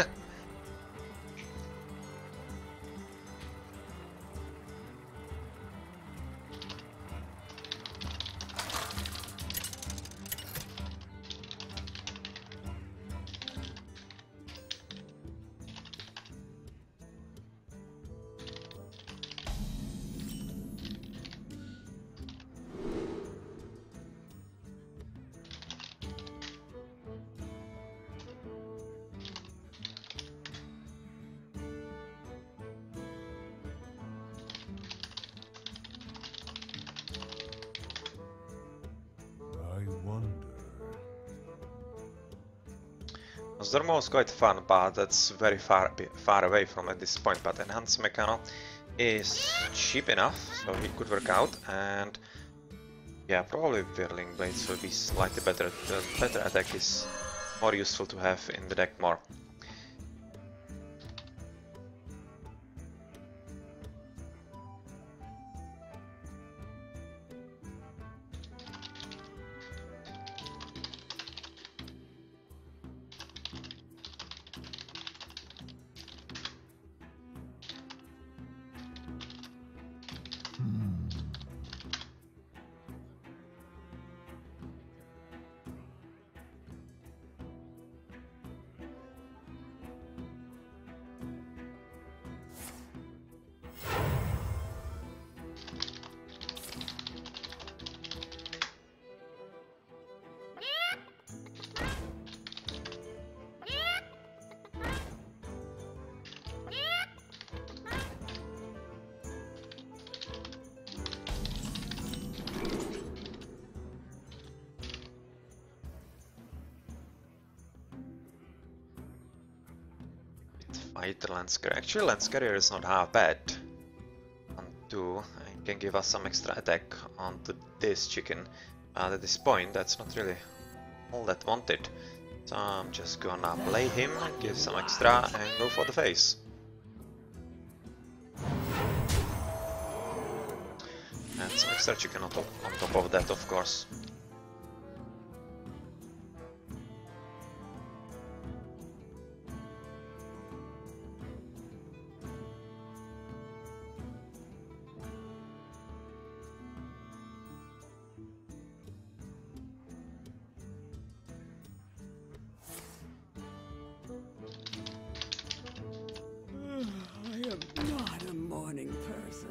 I wonder. Osdormo was quite fun, but that's very far away from at this point. But Enhanced Mechano is cheap enough, so he could work out. And yeah, probably Whirling Blades will be slightly better. The better attack is more useful to have in the deck more. Fighter Landscarrier. Actually, Landscarrier is not half bad. On 2, I can give us some extra attack onto this chicken. At this point, that's not really all that wanted. So I'm just gonna play him, give some extra, and go for the face. And some extra chicken on top of that, of course. I am not a morning person.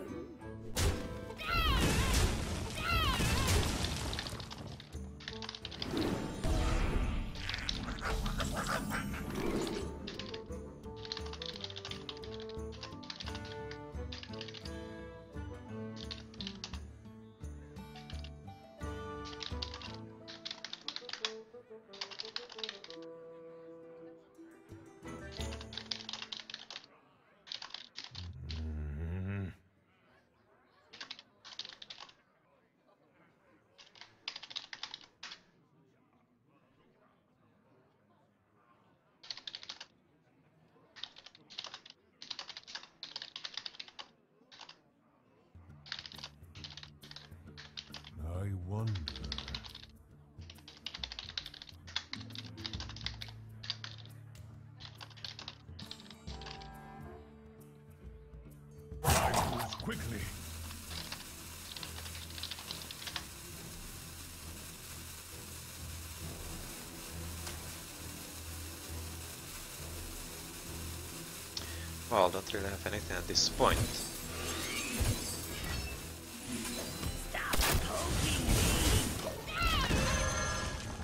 I wonder. I will quickly. Well, don't really have anything at this point.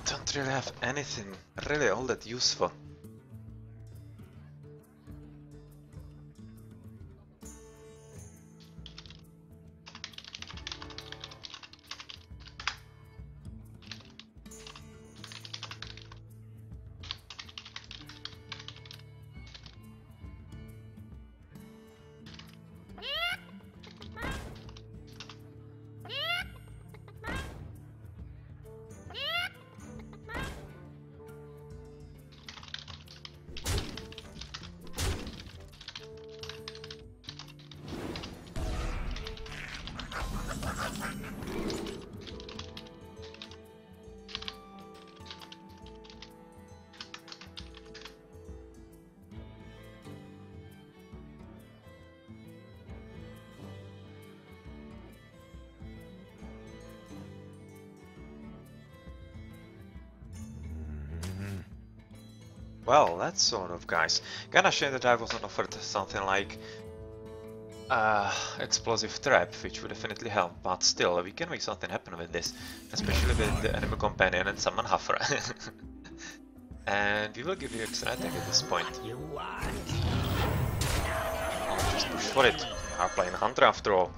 Don't really have anything really all that useful. Well, that's sort of, guys. Kinda shame that I wasn't offered something like explosive trap, which would definitely help, but still, we can make something happen with this, especially with the enemy companion and summon Huffer. And we will give you extra attack at this point. I'll just push for it. We are playing Hunter after all.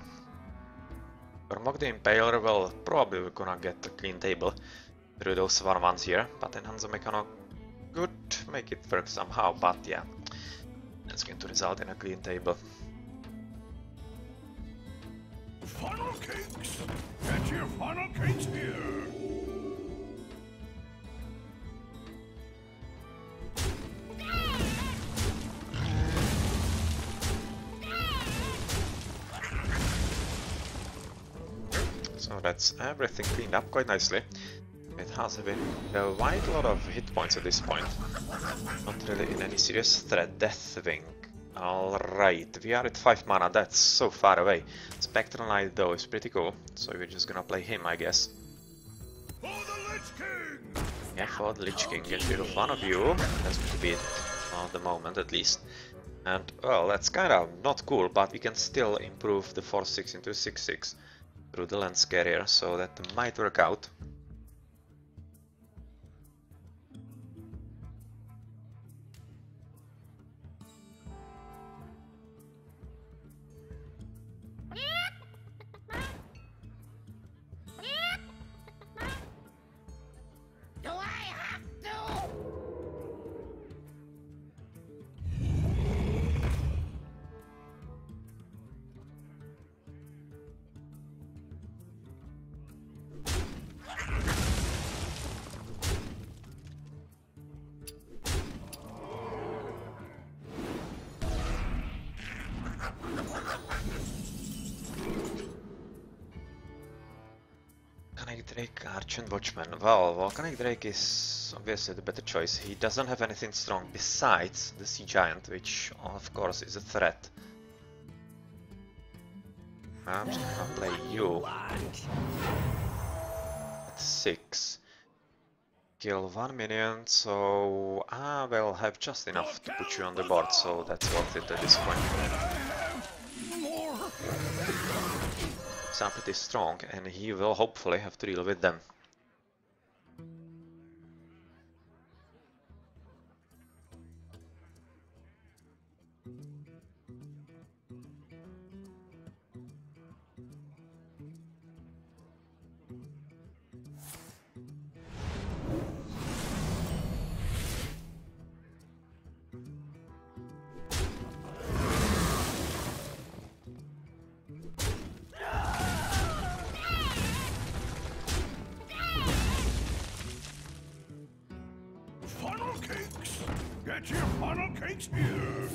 Mock the Impaler, well, probably we're gonna get a clean table through those 1-1s here, but enhance the mechanic could make it work somehow, but yeah, that's going to result in a clean table. Funnel cakes! Get your funnel cakes here! So that's everything cleaned up quite nicely. It has been a wide lot of hit points at this point. Not really in any serious threat. Deathwing. Alright, we are at 5 mana, that's so far away. Spectral Knight though is pretty cool, so we're just gonna play him, I guess. For the Lich King! Yeah, for the Lich King, get rid of one of you. That's going to be it, at the moment at least. And, well, that's kinda not cool, but we can still improve the 4-6 into 6-6 through the Lens Carrier, so that might work out. Do I have to? Volcanic Drake, Archant Watchman. Well, Volcanic Drake is obviously the better choice. He doesn't have anything strong besides the Sea Giant, which of course is a threat. I'm just gonna play you at 6. Kill 1 minion, so I will have just enough to put you on the board, so that's worth it at this point. Are pretty strong, and he will hopefully have to deal with them. Get your funnel cakes here!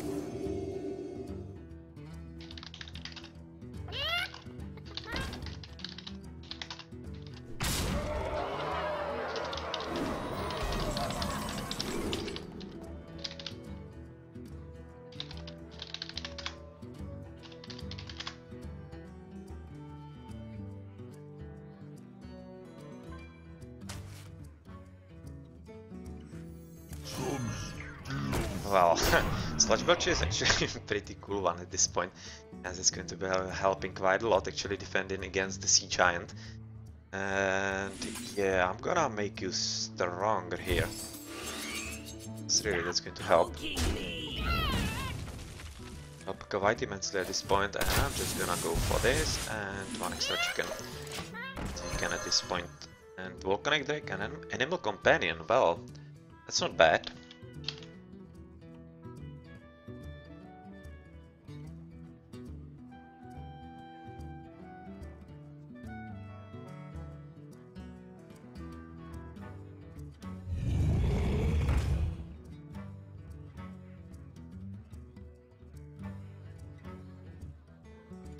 well, Sludge Belcher is actually a pretty cool one at this point, as it's going to be helping quite a lot, actually defending against the Sea Giant. And yeah, I'm gonna make you stronger here. So really, that's going to help. Help quite immensely at this point, and I'm just gonna go for this and one extra chicken. Chicken at this point. And Volcanic Drake and an Animal Companion, well, that's not bad.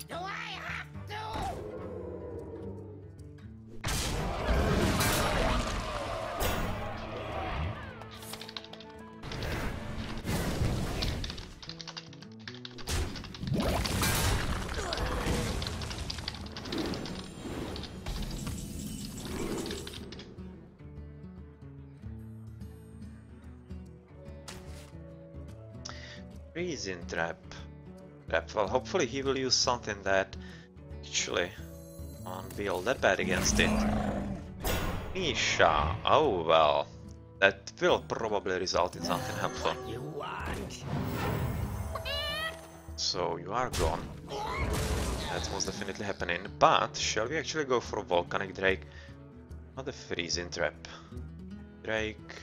Do I have to? Freezing Trap. Well, hopefully he will use something that actually won't be all that bad against it. Misha. Oh well. That will probably result in something helpful. You want? So you are gone. That's most definitely happening. But shall we actually go for a Volcanic Drake? Not a Freezing Trap. Drake.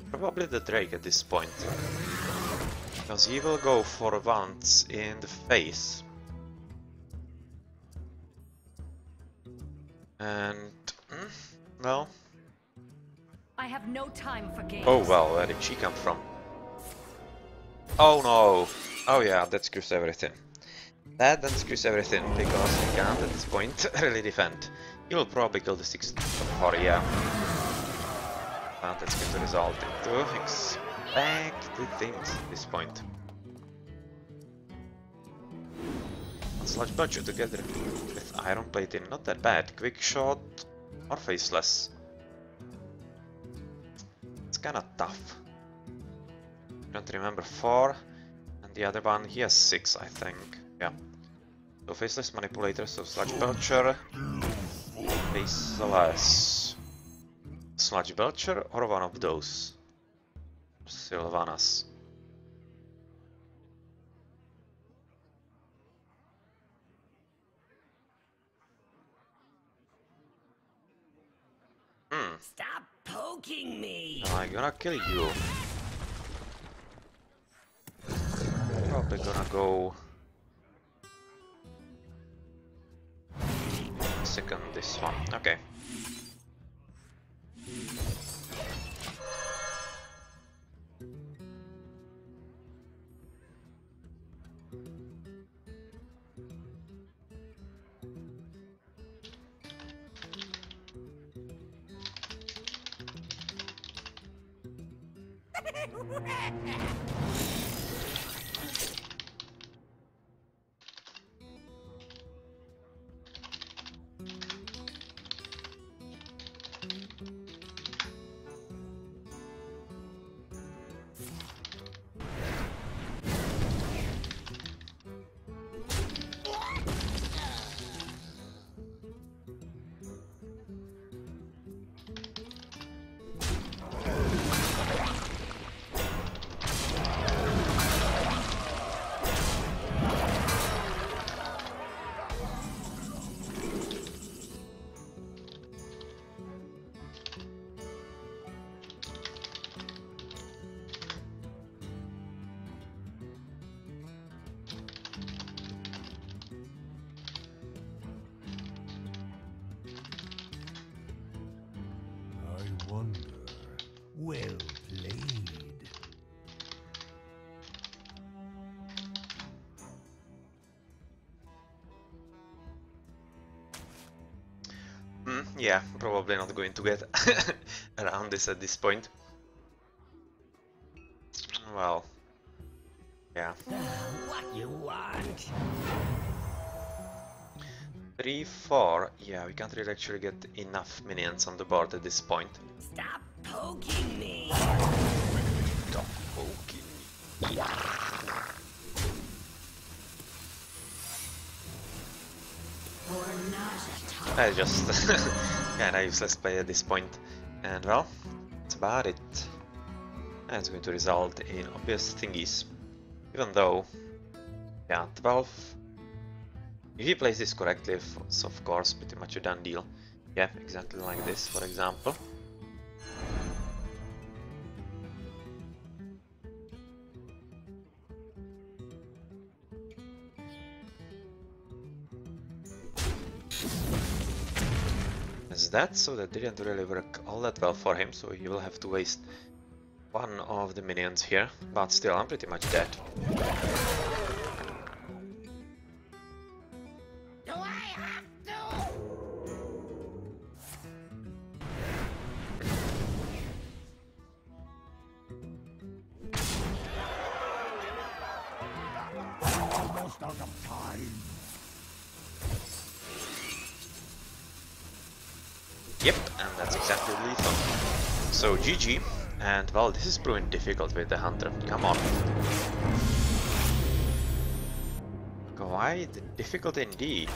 Probably the Drake at this point. Because he will go for once in the face. And well. I have no time for games. Oh well, where did she come from? Oh no! Oh yeah, that screws everything. That then screws everything, because he can't at this point really defend. He will probably kill the 6th yeah. And that's going to result into expected things at this point. Sludge Budget together with Iron Plating, not that bad. Quick Shot or Faceless. It's kinda tough. Don't remember 4, and the other one, he has 6, I think. Yeah. So Faceless Manipulator, so Sludge Belcher, Faceless. Sludge Belcher or one of those? Sylvanas. Stop poking me. I'm gonna kill you. Probably gonna go second this one. Okay. I wonder. Well played. Yeah, probably not going to get around this at this point. Well, yeah. What you want? 3, 4. Yeah, we can't really actually get enough minions on the board at this point. Stop poking me. Stop poking me. I just kinda useless play at this point. And well, that's about it. And it's going to result in obvious thingies. Even though, yeah, 12. If he plays this correctly, it's of course pretty much a done deal. Yeah, exactly like this, for example. As that, so that didn't really work all that well for him, so he will have to waste one of the minions here, but still I'm pretty much dead. Do I have to? Almost out of time. Yep, and that's exactly lethal. So GG, and well, this is proving difficult with the hunter. Come on. Quite difficult indeed.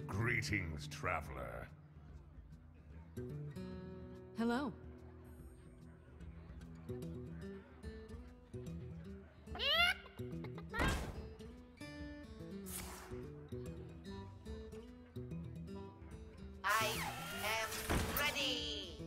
Greetings, traveler. Hello. I am ready.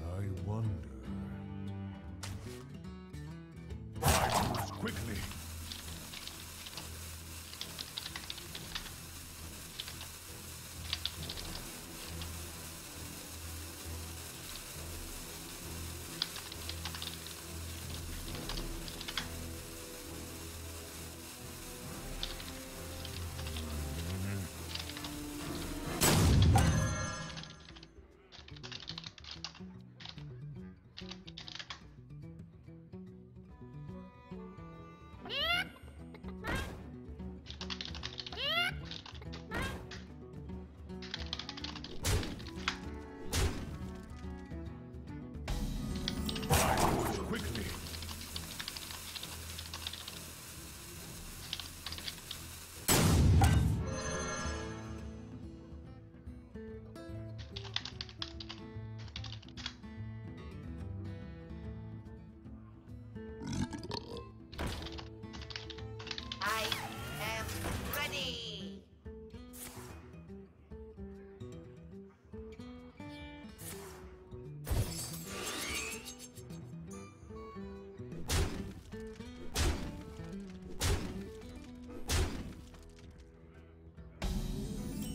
I wonder. I move quickly. I move quickly. I am ready.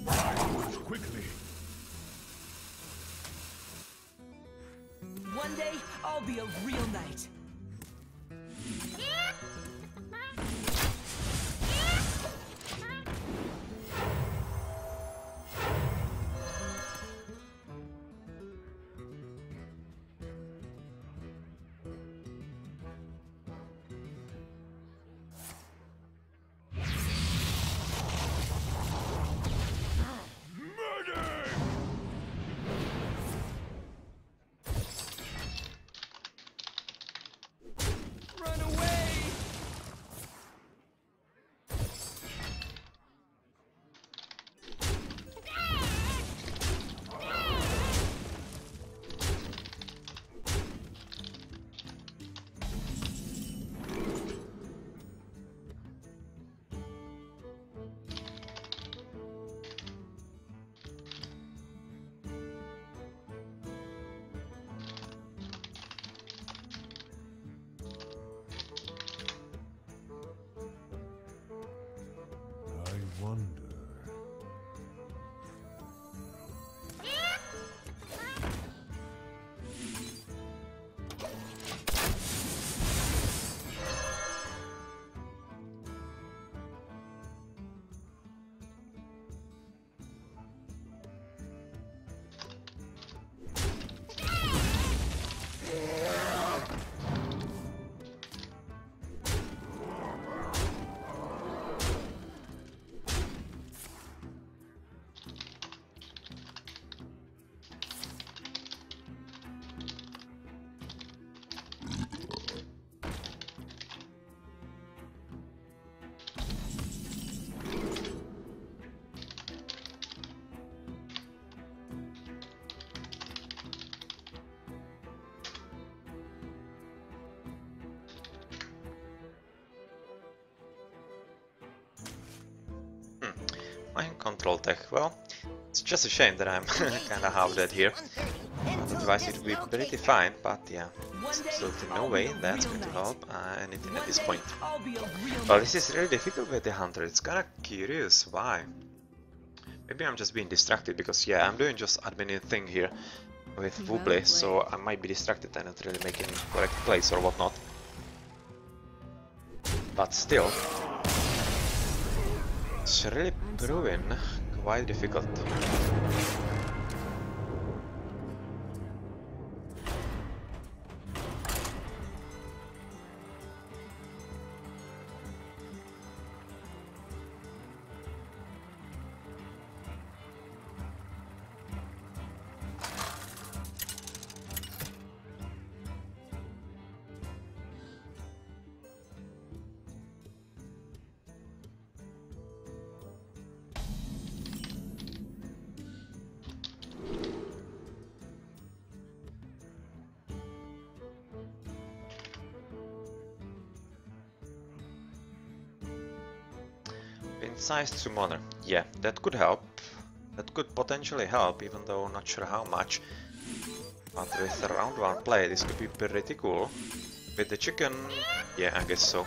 I move quickly. One day, I'll be a real knight. Murder! wonder. Mind control tech. Well, it's just a shame that I'm kinda half dead here. Otherwise it would be pretty fine, but yeah, there's absolutely no way that's going to help anything at this point. Well, this is really difficult with the hunter. It's kinda curious why. Maybe I'm just being distracted because yeah, I'm doing just admin thing here with Woobley, so I might be distracted and not really making correct plays or whatnot. But still, it's really proving quite difficult. Pin-sized summoner. Yeah, that could help. That could potentially help, even though not sure how much. But with a round 1 play, this could be pretty cool. With the chicken, yeah, I guess so.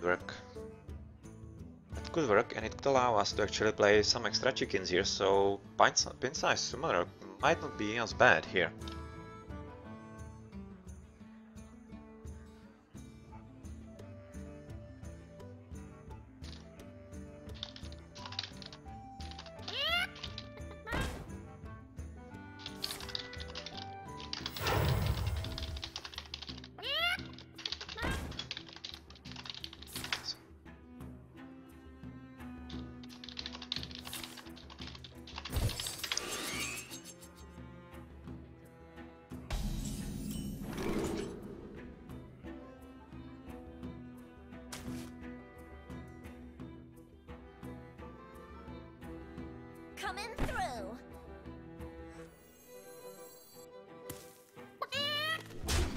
Work. That could work, and it could allow us to actually play some extra chickens here, so pin-sized summoner might not be as bad here. Coming through.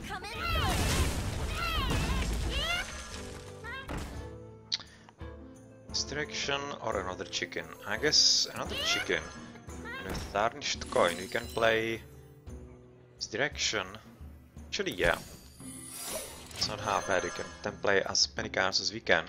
Coming through. Distraction or another chicken? I guess another chicken. And with tarnished coin we can play Distraction. Actually yeah. It's not half bad, we can then play as many cards as we can.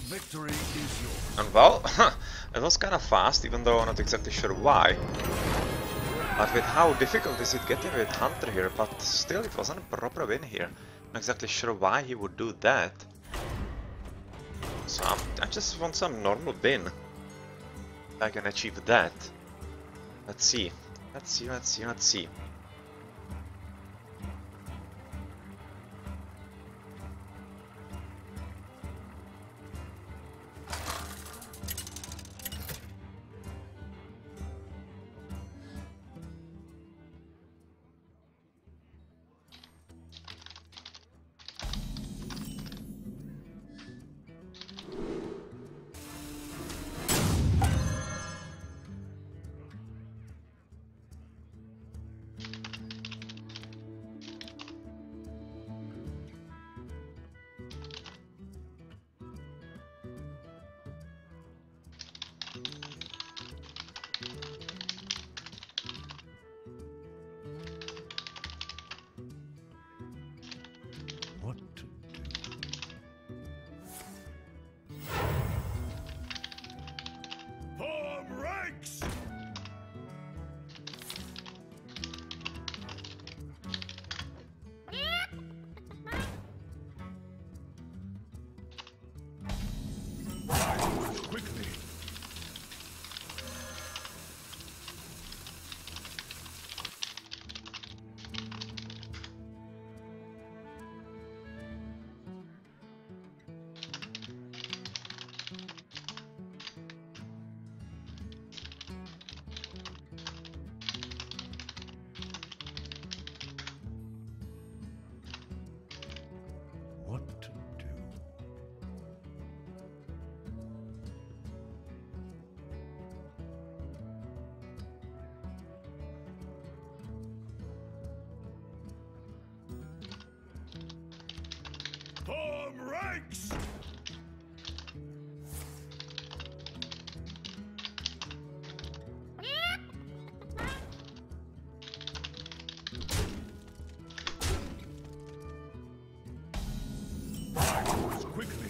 Victory is yours. And well, it was kind of fast, even though I'm not exactly sure why. But with how difficult is it getting with Hunter here, but still it wasn't a proper win here. Not exactly sure why he would do that. So I just want some normal win. I can achieve that. Let's see. Let's see, let's see, let's see. Rex! Quickly.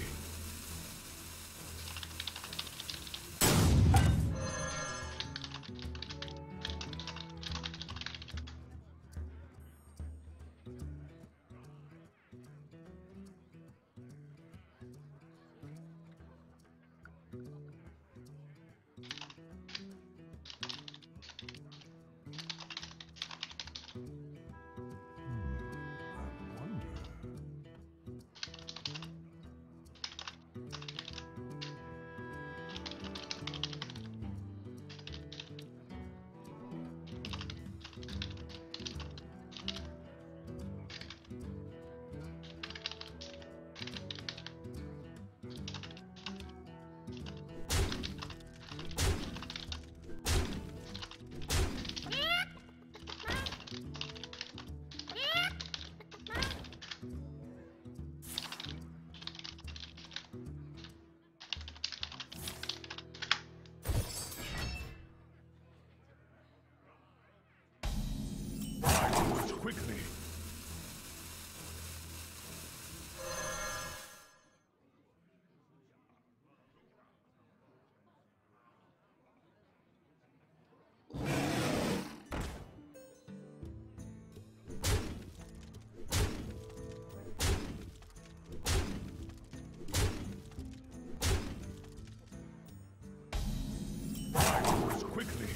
Quickly. Quickly.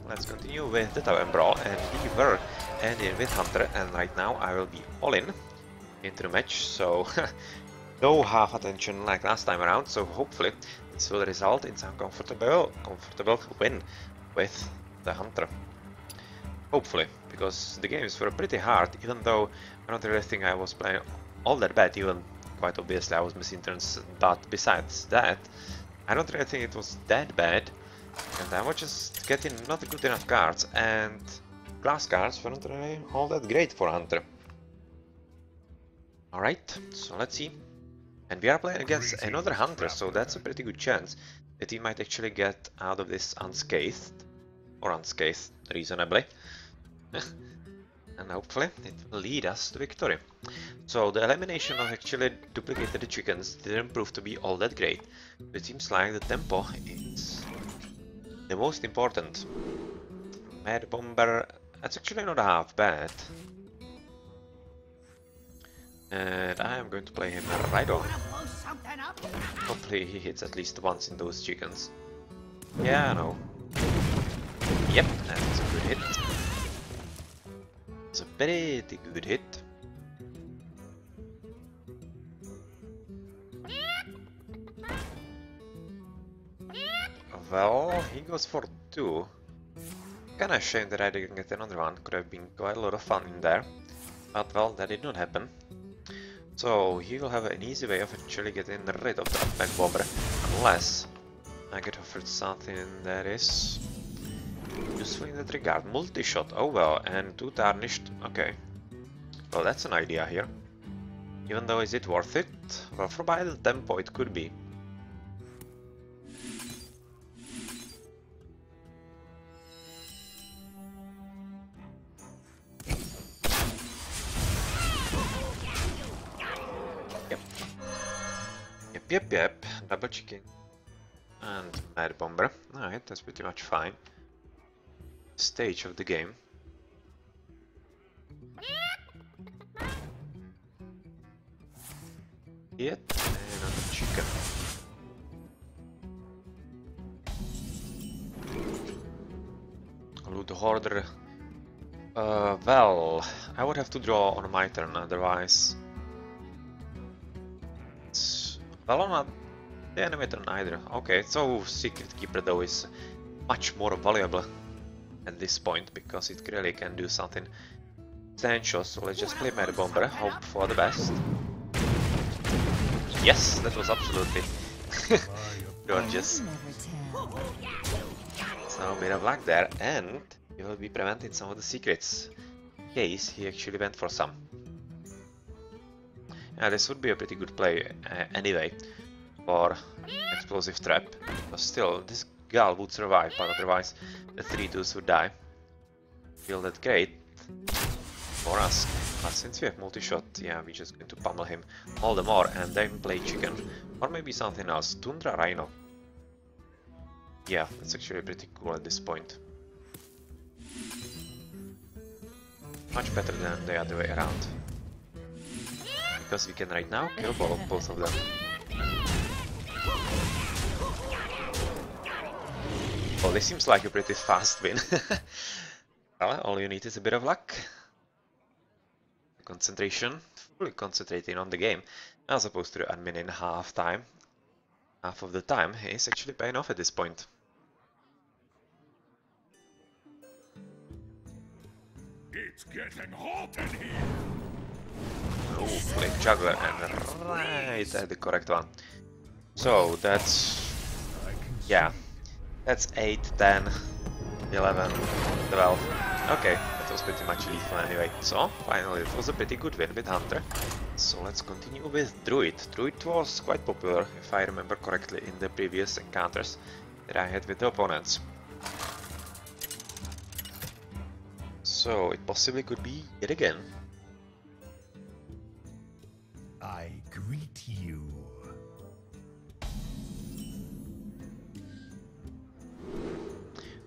Let's continue with the Tavern Brawl, and we were ending with Hunter, and right now I will be all in into the match, so no half attention like last time around, so hopefully this will result in some comfortable win with the Hunter. Hopefully, because the games were pretty hard, even though I don't really think I was playing all that bad, even quite obviously I was missing turns, but besides that, I don't really think it was that bad. And I was just getting not good enough cards, and glass cards weren't really all that great for Hunter. Alright, so let's see. And we are playing against another Hunter, so that's a pretty good chance that he might actually get out of this unscathed. Or unscathed, reasonably. And hopefully it will lead us to victory. So the elimination of actually duplicated chickens didn't prove to be all that great. It seems like the tempo is the most important. Mad Bomber, that's actually not half bad. And I am going to play him right on. Hopefully he hits at least once in those chickens. Yeah, I know. Yep, that's a good hit. It's a pretty good hit. Well, he goes for 2. Kinda shame that I didn't get another one, could have been quite a lot of fun in there. But well, that did not happen. So he will have an easy way of actually getting rid of that Mad Bomber, unless I get offered something that is useful in that regard. Multi-shot, oh well, and 2 tarnished, okay. Well, that's an idea here. Even though, is it worth it? Well, for by the tempo it could be. Yep, double chicken and mad bomber. Alright, that's pretty much fine. Stage of the game. Yet another chicken. Loot hoarder. Well, I would have to draw on my turn, otherwise. Well, not the enemy turn either. Okay, so Secret Keeper though is much more valuable at this point because it really can do something essential. So let's just play Mad Bomber, hope for the best. Yes, that was absolutely gorgeous. So a bit of luck there, and he will be preventing some of the secrets in case he actually went for some. Yeah, this would be a pretty good play anyway for explosive trap, but still this gal would survive, but otherwise the 3-2s would die. Feel that great for us, but since we have multi-shot, yeah, we're just going to pummel him all the more and then play chicken, or maybe something else. Tundra Rhino. Yeah, that's actually pretty cool at this point. Much better than the other way around. Because we can right now kill both of them. Well, this seems like a pretty fast win. Well, all you need is a bit of luck. Concentration, fully concentrating on the game, as opposed to the admin in half time. Half of the time is actually paying off at this point. It's getting hot in here. Oh, Flame Juggler, and right at the correct one. So that's, yeah, that's 8, 10, 11, 12. Okay, that was pretty much lethal anyway. So finally it was a pretty good win with Hunter. So let's continue with Druid. Druid was quite popular, if I remember correctly, in the previous encounters that I had with the opponents. So it possibly could be yet again. I greet you.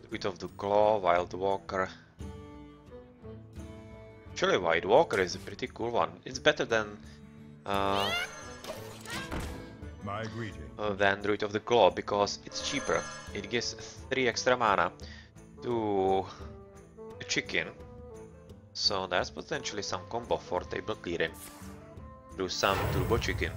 Bit of the Claw, Wild Walker. Actually, Wild Walker is a pretty cool one. It's better than My greeting. Druid of the Claw because it's cheaper. It gives 3 extra mana to a chicken, so there's potentially some combo for table clearing through some turbo chicken.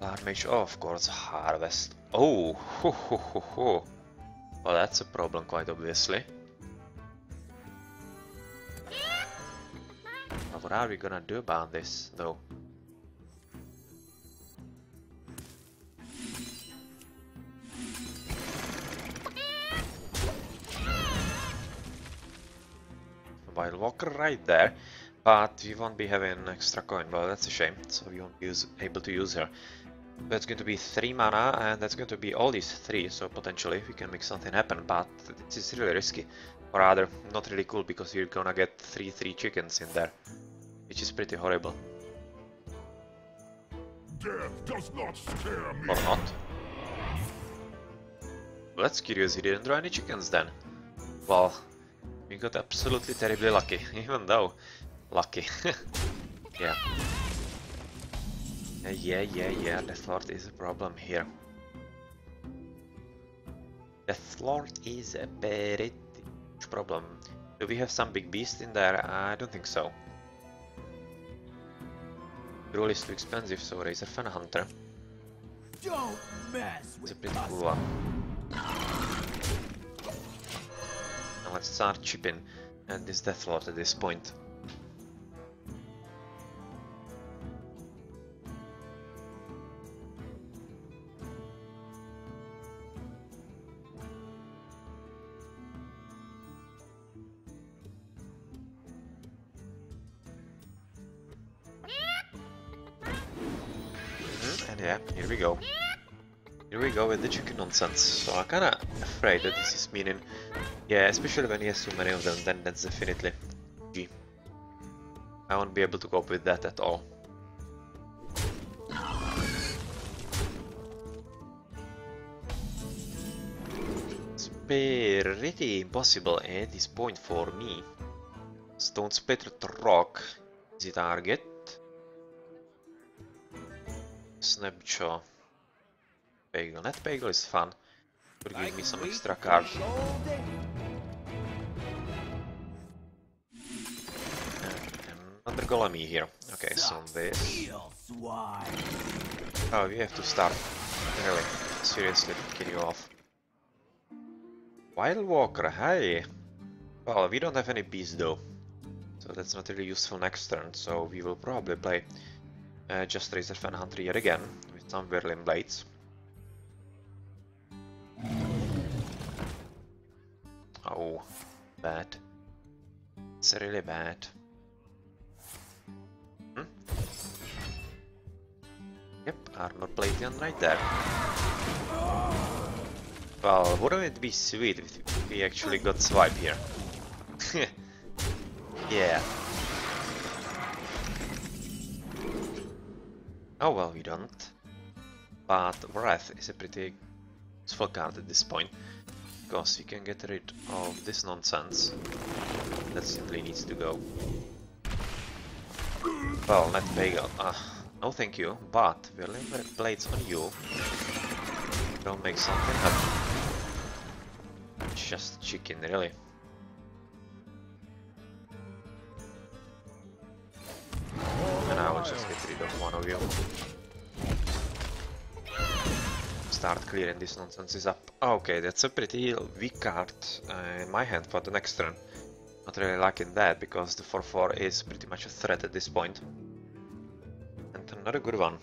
Armage, oh, of course, Harvest. Oh, ho, ho, ho, ho. Well, that's a problem, quite obviously. But what are we gonna do about this, though? Wild Walker right there, but we won't be having extra coin. Well, that's a shame, so we won't be able to use her. That's going to be 3 mana, and that's going to be all these 3, so potentially we can make something happen, but this is really risky. Or rather, not really cool, because you're gonna get 3 chickens in there, which is pretty horrible. Death does not scare me. Or not. Well, that's curious, he didn't draw any chickens then. Well, we got absolutely terribly lucky, even though lucky. Yeah. Yeah, Deathlord is a problem here. Deathlord is a very huge problem. Do we have some big beast in there? I don't think so. The rule is too expensive, so Razor Fan Hunter. Don't mess It's a with pretty us. cool one. Now let's start chipping at this Deathlord at this point. And yeah, here we go. Here we go with the chicken nonsense. So I'm kinda afraid that this is meaning, yeah, especially when he has so many of them, then that's definitely G. I won't be able to cope with that at all. It's pretty impossible at this point for me. Stone Splitter to rock. Easy target. Snapjaw. Bagel. That bagel is fun. Could give me some extra cards. Another golemy here. Okay, so this. Oh, we have to start really seriously picking you off. Wild Walker, hey! Well, we don't have any bees though. So that's not really useful next turn, so we will probably play just Razor Fan Hunter yet again with some Whirling Blades. Oh, bad. It's really bad. Yep, armor plating right there. Well, wouldn't it be sweet if we actually got swipe here? Yeah. Oh well, we don't. But Wrath is a pretty useful card at this point, because you can get rid of this nonsense that simply needs to go. Well, net bagel. No thank you, but Whirling Blades on you don't make something happen. It's just chicken, really. And I will just get rid of one of you. Start clearing this nonsense up. Okay, that's a pretty weak card in my hand for the next turn. Not really liking that, because the 4-4 is pretty much a threat at this point. And another good one.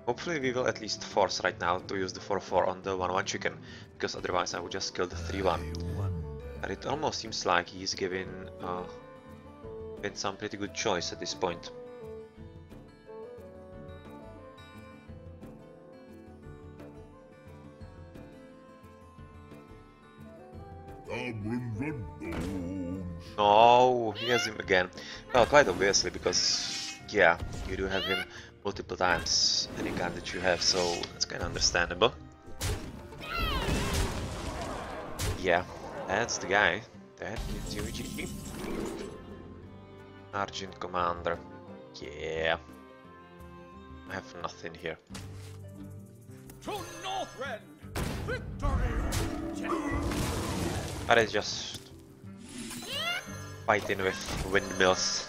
Hopefully we will at least force right now to use the 4-4 on the 1-1 chicken, because otherwise I would just kill the 3-1. And it almost seems like he's giving some pretty good choice at this point. No, he has him again. Well, quite obviously, because yeah, you do have him multiple times, any card that you have, so it's kind of understandable. Yeah, that's the guy. That gives you a GG. Argent Commander. Yeah. I have nothing here. To Northrend! Victory! But it's just fighting with windmills,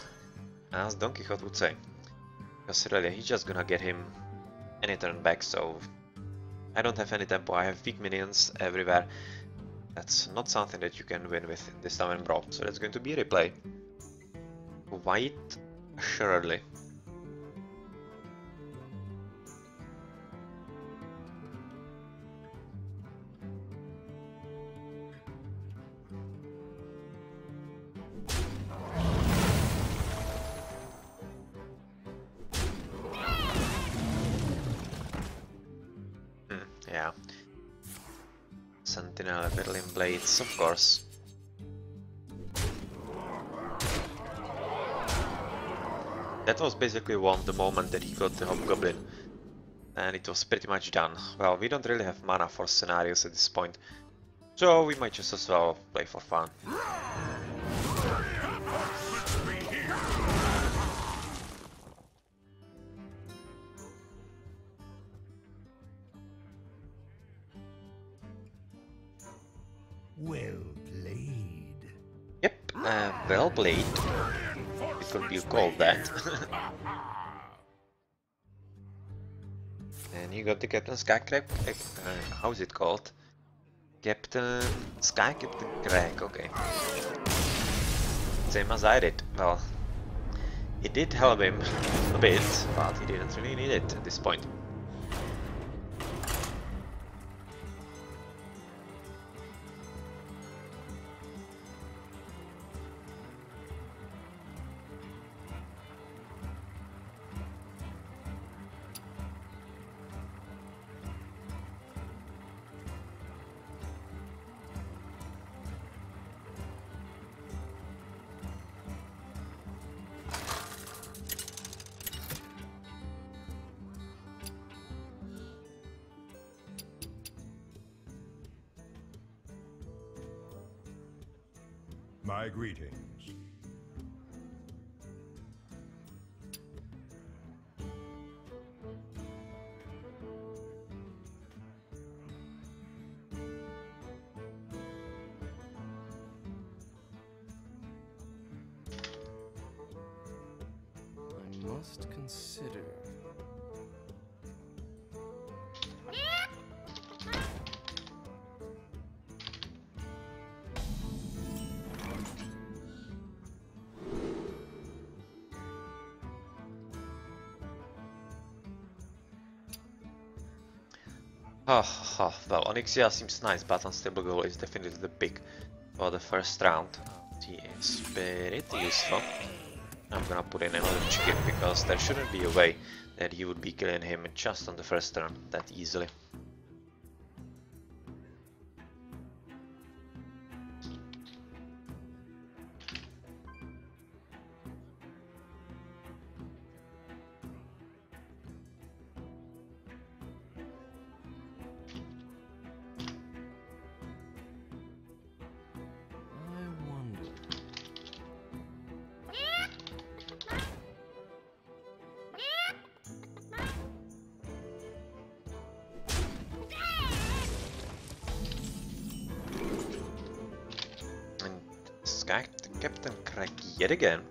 as Don Quixote would say. Because really, he's just gonna get him any turn back, so I don't have any tempo, I have weak minions everywhere. That's not something that you can win with in this Tavern Brawl, so that's going to be a replay. Quite surely. Yeah. Sentinel, Whirling Blades, of course. That was basically won the moment that he got the Hobgoblin, and it was pretty much done. Well, we don't really have mana for scenarios at this point, so we might just as well play for fun. Well played. Yep, well played. It could be called that. And you got the Captain Skycrack. How is it called? Captain Captain Crack. Okay. Same as I did. Well, it did help him a bit, but he didn't really need it at this point. My greetings. I must consider. Well, Onyxia seems nice, but Unstable Goal is definitely the pick for the first round. He is pretty useful. I'm gonna put in another chicken because there shouldn't be a way that you would be killing him just on the first turn that easily. Captain Craig yet again.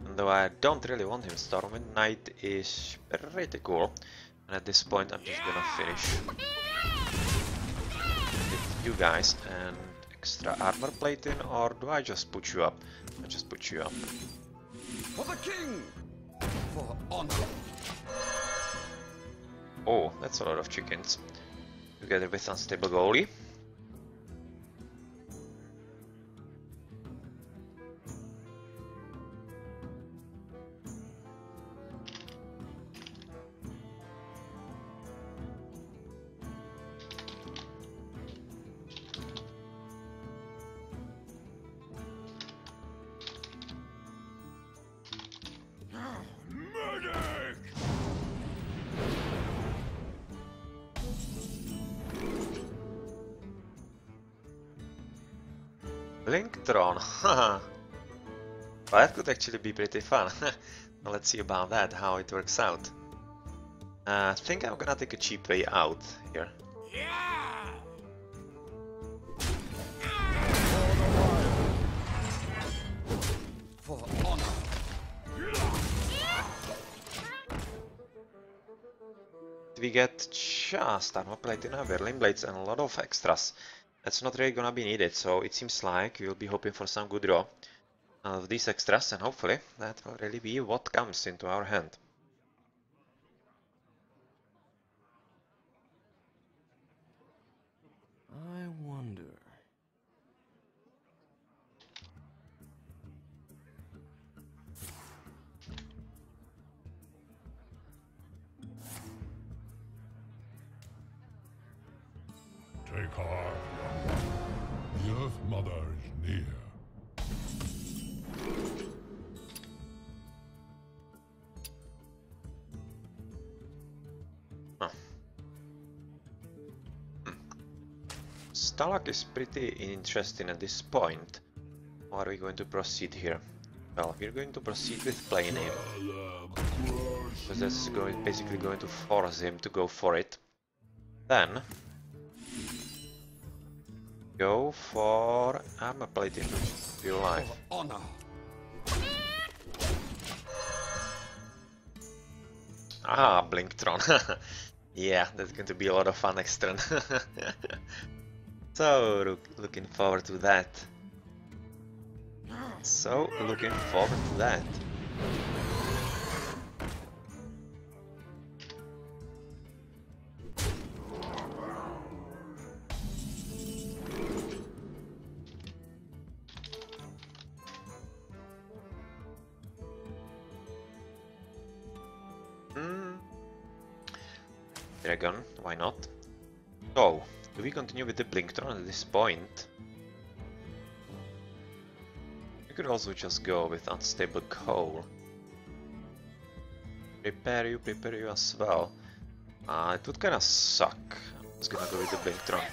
And though I don't really want him, Stormwind Knight is pretty cool. And at this point I'm just gonna finish with you guys and extra armor plating, or do I just put you up? I just put you up. For the king! For honor! Oh, that's a lot of chickens. Together with Unstable Goalie. Blinkthron, haha. Well, that could actually be pretty fun. Well, let's see about that, how it works out. I think I'm gonna take a cheap way out here. For honor! We get just armor plating, Berlin blades, and a lot of extras. That's not really gonna be needed, so it seems like we'll be hoping for some good draw of these extras, and hopefully that will really be what comes into our hand. I wonder. Take heart, young one. The Earth Mother is near. Stalak is pretty interesting at this point. How are we going to proceed here? Well, we're going to proceed with playing him, because that's basically going to force him to go for it. Then go for armor plating to your life. For honor! Ah, Blinktron. Yeah, that's going to be a lot of fun next turn. So, looking forward to that. So, looking forward to that. Dragon, why not? So, do we continue with the Blinktron at this point? We could also just go with Unstable Coal. Prepare you as well. It would kinda suck. I'm just gonna go with the Blinktron.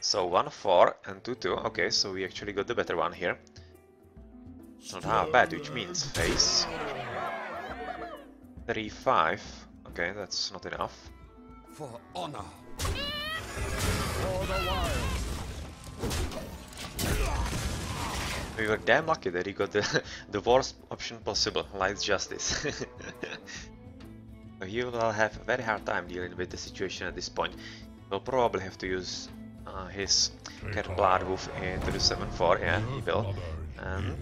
So 1-4 and 2-2. Okay, so we actually got the better one here. Not half bad, which means face. 3-5. Okay, that's not enough. For honor. For the wild. We were damn lucky that he got the worst option possible, Light's Justice. He will have a very hard time dealing with the situation at this point. He'll probably have to use his Cat Blood Wolf into the 7-4, yeah, he will. And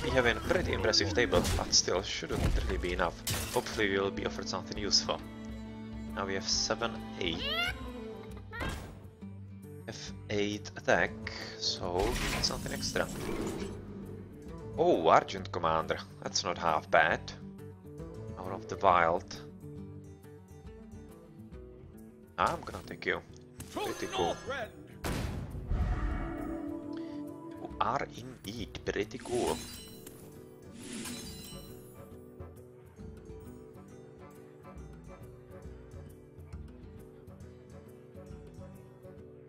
we have a pretty impressive table, but still shouldn't really be enough. Hopefully we will be offered something useful. Now we have 7-8. F8 attack, so we need something extra. Oh, Argent Commander, that's not half bad. Out of the wild. I'm gonna take you. Pretty cool. You are indeed pretty cool.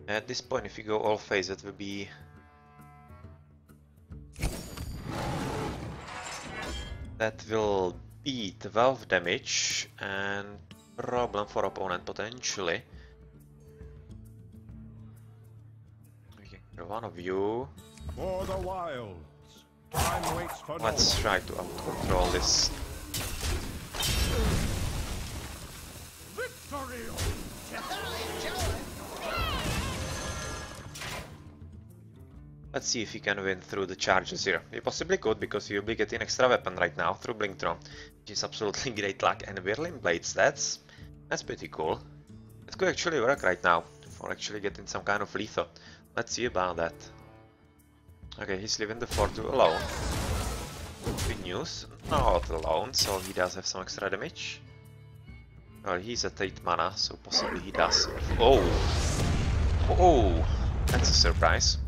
At this point, if you go all phase, it will be be 12 damage and problem for opponent potentially. We can get one of you. For the wilds. Time waits for no Let's one. try to out-control this. Victory! Let's see if he can win through the charges here. He possibly could, because he'll be getting extra weapon right now through Blingtron, which is absolutely great luck. And Whirling Blades, that's pretty cool. It could actually work right now for actually getting some kind of lethal. Let's see about that. Okay, he's leaving the 4-2 alone. Good news, not alone, so he does have some extra damage. Well, he's at 8 mana, so possibly he does. Oh! Oh! That's a surprise.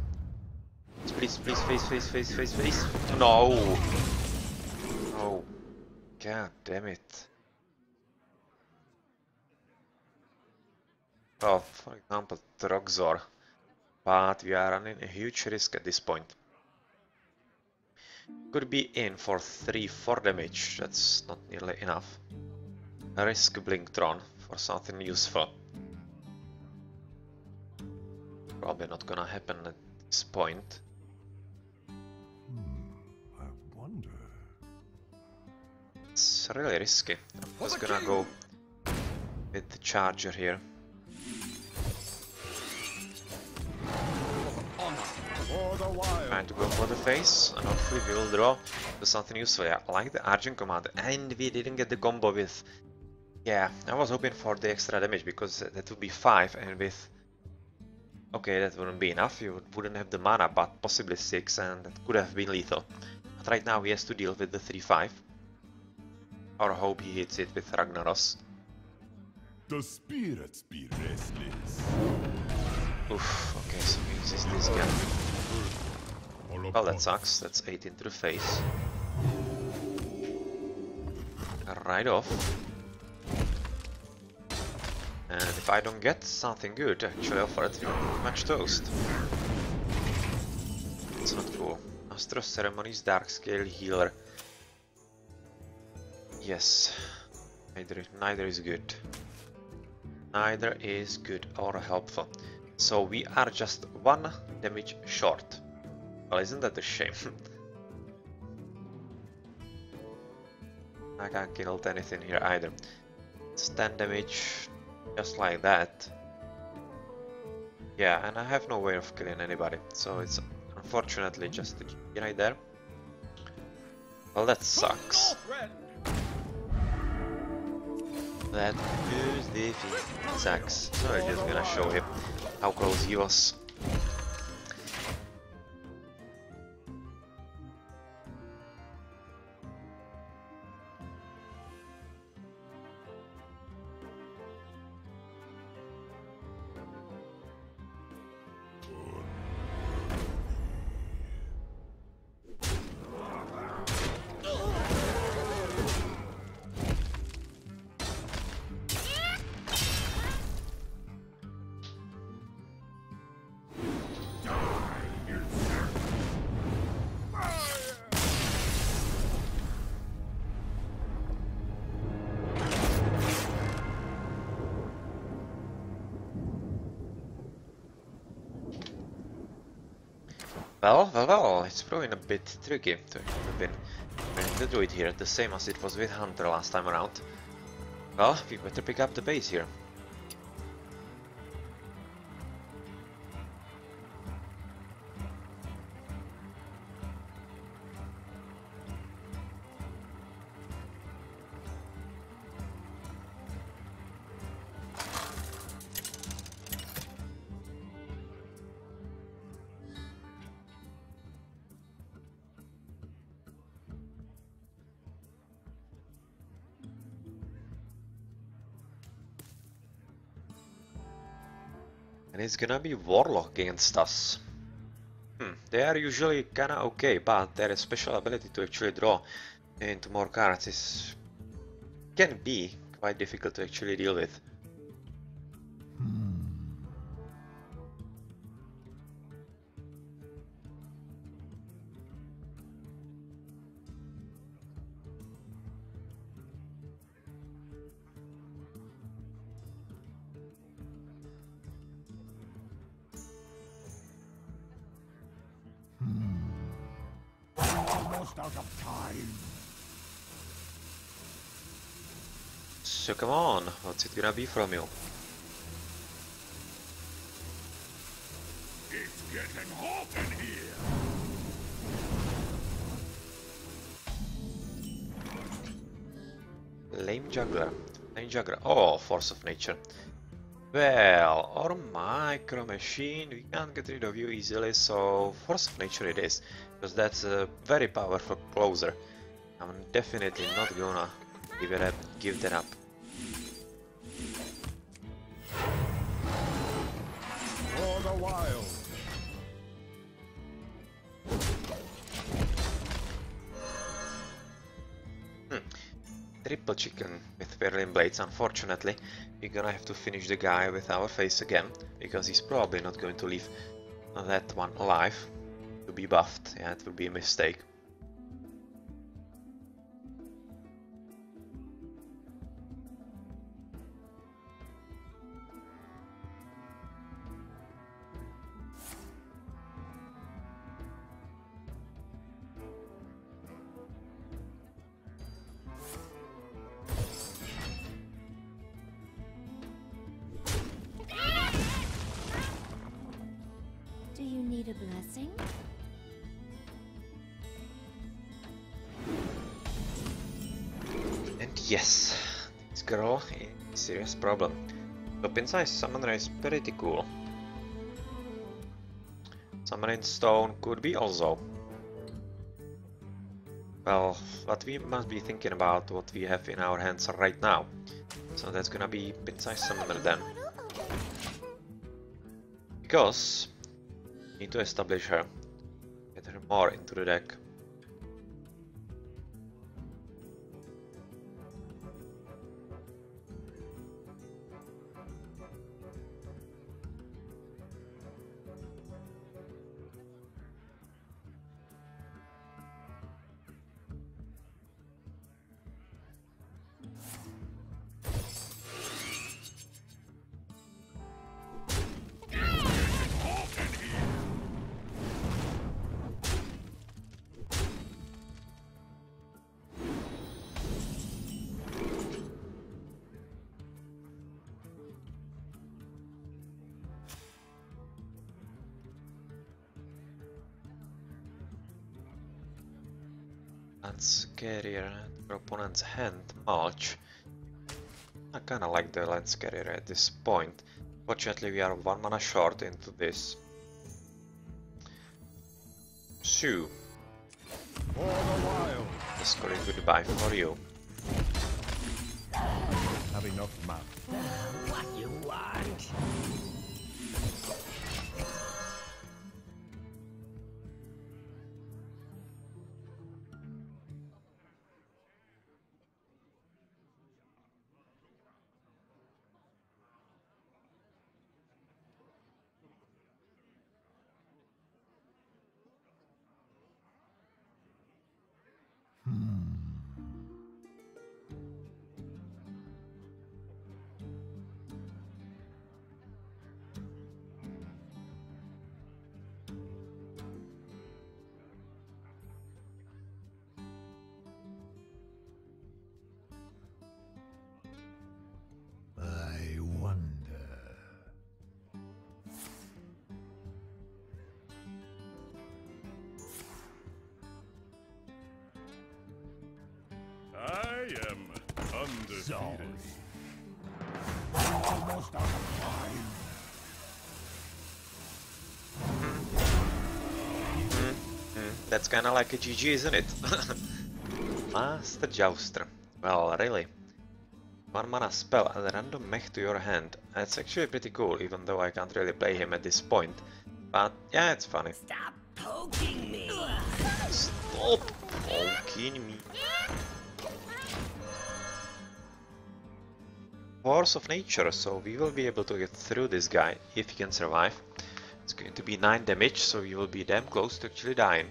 Please, please, face. No! Oh. God damn it. Well, for example, Rexxar. But we are running a huge risk at this point. Could be in for 3-4 damage, that's not nearly enough. Risk Blingtron for something useful. Probably not gonna happen at this point. I wonder. It's really risky. I'm just gonna go with the charger here. For the wild. Trying to go for the face, and hopefully we will draw to something useful. Yeah, like the Argent Commander, and we didn't get the combo with. Yeah, I was hoping for the extra damage because that would be 5, and with. Okay, that wouldn't be enough. You wouldn't have the mana, but possibly 6, and that could have been lethal. But right now he has to deal with the 3-5. Or hope he hits it with Ragnaros. The spirits be restless. Oof, okay, so he uses this guy. Well, that sucks. That's 8 into the face. Right off. And if I don't get something good, actually offered, you're pretty much toast. It's not cool. Astro Ceremonies, Darkscale, Healer. Yes. Neither is good. Neither is good or helpful. So we are just 1 damage short. Well, isn't that a shame? I can't kill anything here either. It's 10 damage, just like that. Yeah, and I have no way of killing anybody, so it's unfortunately just a GG right there. Well, that sucks. That is defeat sucks. So I'm just gonna show him how close he was. Well, it's proving a bit tricky to have been the druid here, the same as it was with Hunter last time around. Well, we better pick up the pace here. And it's gonna be Warlock against us. They are usually kinda okay, but their special ability to actually draw into more cards can be quite difficult to actually deal with. Almost out of time. So come on, what's it gonna be from you? It's getting hot in here. Lame juggler. Lame juggler. Oh, force of nature. Well, or micro machine, we can't get rid of you easily, so force of nature it is, because that's a very powerful closer. I'm definitely not gonna give that up. For the wild. Triple chicken with Berlin blades. Unfortunately, we're gonna have to finish the guy with our face again, because he's probably not going to leave that one alive to be buffed. Yeah, it would be a mistake. Do you need a blessing? And yes, this girl is a serious problem. The pin-size summoner is pretty cool. Summoning stone could be also. Well, what we must be thinking about what we have in our hands right now. So that's gonna be pin-size summoner then. Because we need to establish her. Get her more into the deck. Lance carrier, opponent's hand, mulch. I kinda like the lance carrier at this point. Fortunately, we are 1 mana short into this. So, For the wild. the score is goodbye for you. Have enough map. What you want? Undefeated. Almost out of time. That's kinda like a GG, isn't it? Master Jouster. Well, really. 1 mana spell, add a random mech to your hand. That's actually pretty cool, even though I can't really play him at this point. But yeah, it's funny. Stop poking me. Stop poking me. Force of Nature, so we will be able to get through this guy if he can survive. It's going to be 9 damage, so we will be damn close to actually dying.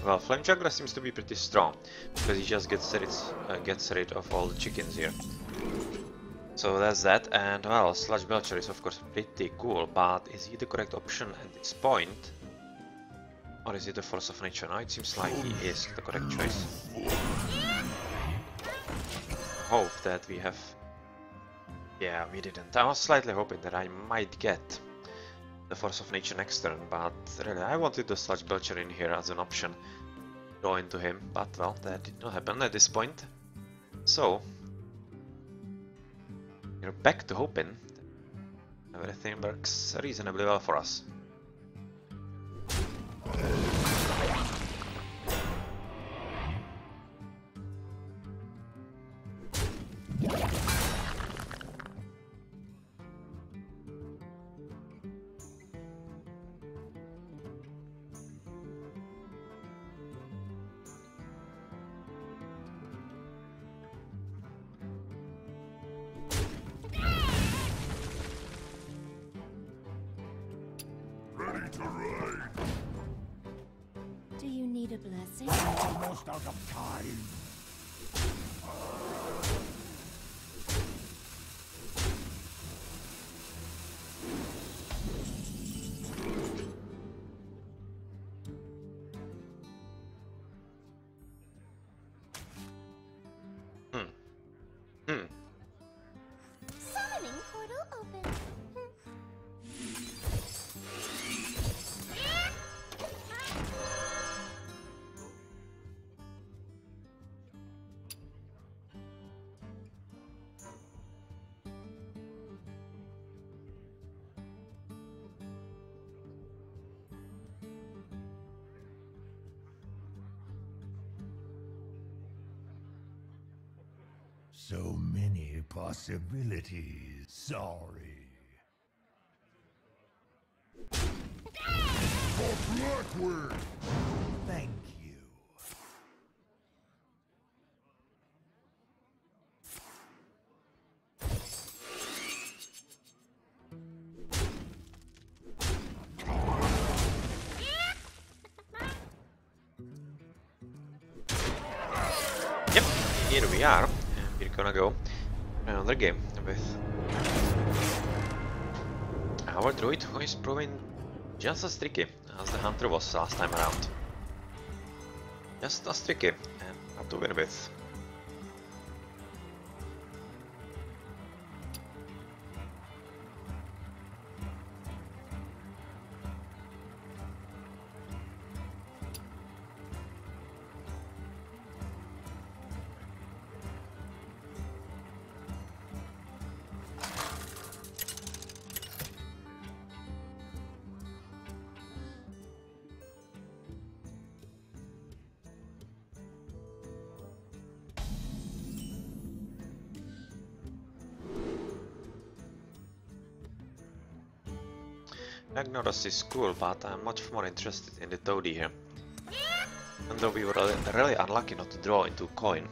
Well, Flame Juggler seems to be pretty strong, because he just gets rid of all the chickens here. So that's that, and well, Sludge Belcher is of course pretty cool, but is he the correct option at this point? Or is it the Force of Nature? Now it seems like he is the correct choice. Hope that we have... Yeah, we didn't. I was slightly hoping that I might get the Force of Nature next turn, but really I wanted the Sludge Belcher in here as an option. Go into him, but well, that did not happen at this point. So, we're back to hoping everything works reasonably well for us. Ready to ride. Do you need a blessing? Almost out of time. Summoning portal open. So many possibilities. Sorry. For Blackwood! Thank you. Yep, here we are. We're gonna go another game with our druid, who is proving just as tricky as the hunter was last time around. Just as tricky and hard to win with. Magnoros is cool, but I'm much more interested in the toadie here. Even though we were really unlucky not to draw into coin.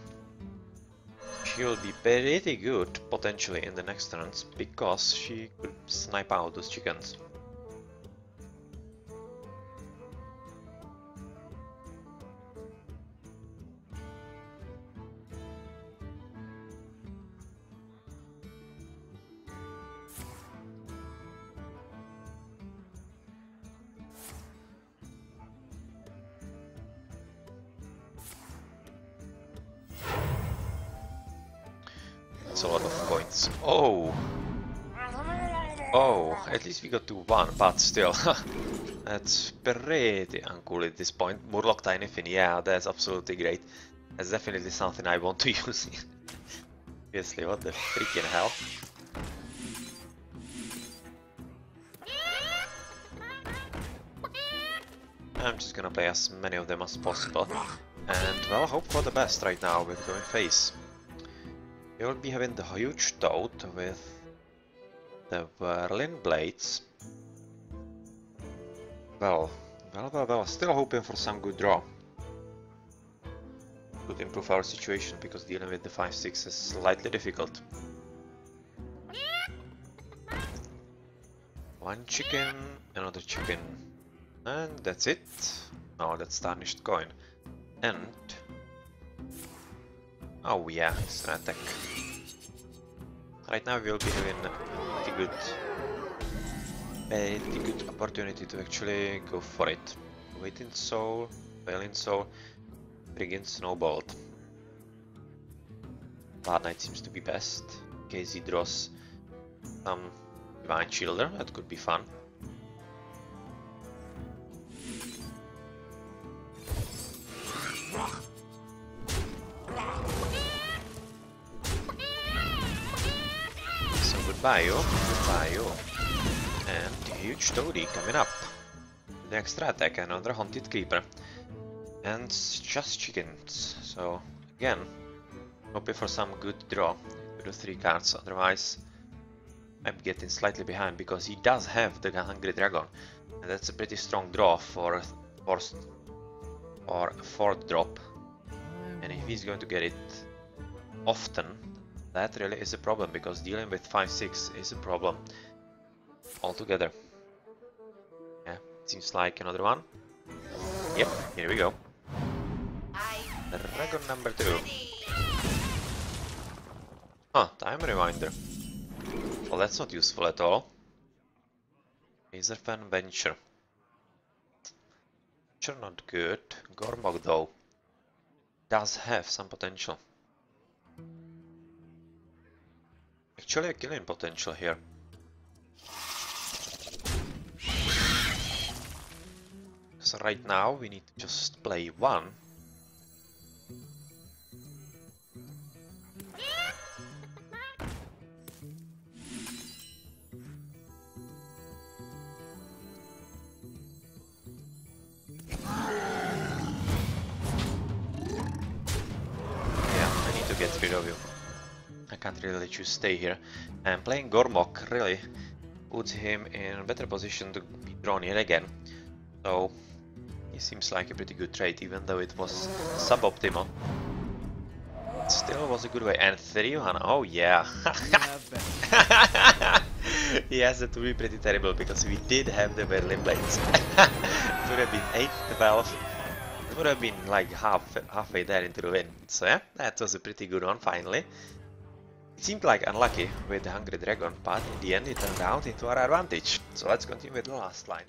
She will be pretty good, potentially, in the next turns, because she could snipe out those chickens. a lot of points. Oh! Oh, at least we got to 1, but still. That's pretty uncool at this point. Murloc Tiny Fin, yeah, that's absolutely great. That's definitely something I want to use. Seriously, what the freaking hell? I'm just gonna play as many of them as possible. And, well, hope for the best right now with going face. We will be having the huge toad with the Whirling Blades. Well, still hoping for some good draw. Could improve our situation because dealing with the 5-6 is slightly difficult. One chicken, another chicken, and that's it. Oh, that's tarnished coin. And oh yeah, it's an attack. Right now we'll be having a pretty good opportunity to actually go for it. Waiting Soul, Wailing Soul, Brigand Snowbolt. Bad Knight seems to be best, in case he draws some Divine Shielder, that could be fun. So goodbye you, and the huge toady coming up. The extra attack, another Haunted Creeper, and just chickens. So again, hoping for some good draw with the 3 cards, otherwise I'm getting slightly behind because he does have the Hungry Dragon, and that's a pretty strong draw for a 4th drop. And if he's going to get it often, that really is a problem, because dealing with 5-6 is a problem altogether. Yeah, seems like another one. Yep, here we go. Dragon number 2. Huh, time reminder. Well, that's not useful at all. Razorfan Venture. Venture not good. Gormog though does have some potential. Actually a killing potential here. So right now we need to just play 1. Get rid of you. I can't really let you stay here. And playing Gormok really puts him in a better position to be drawn in again. So he seems like a pretty good trade, even though it was suboptimal. It still was a good way. And 3-1, oh yeah. Yes, that would be pretty terrible because we did have the Whirling Blades. It would have been 8-12. It would have been like halfway there into the win. So yeah, that was a pretty good one finally. It seemed like unlucky with the Hungry Dragon, but in the end it turned out into our advantage. So let's continue with the last line.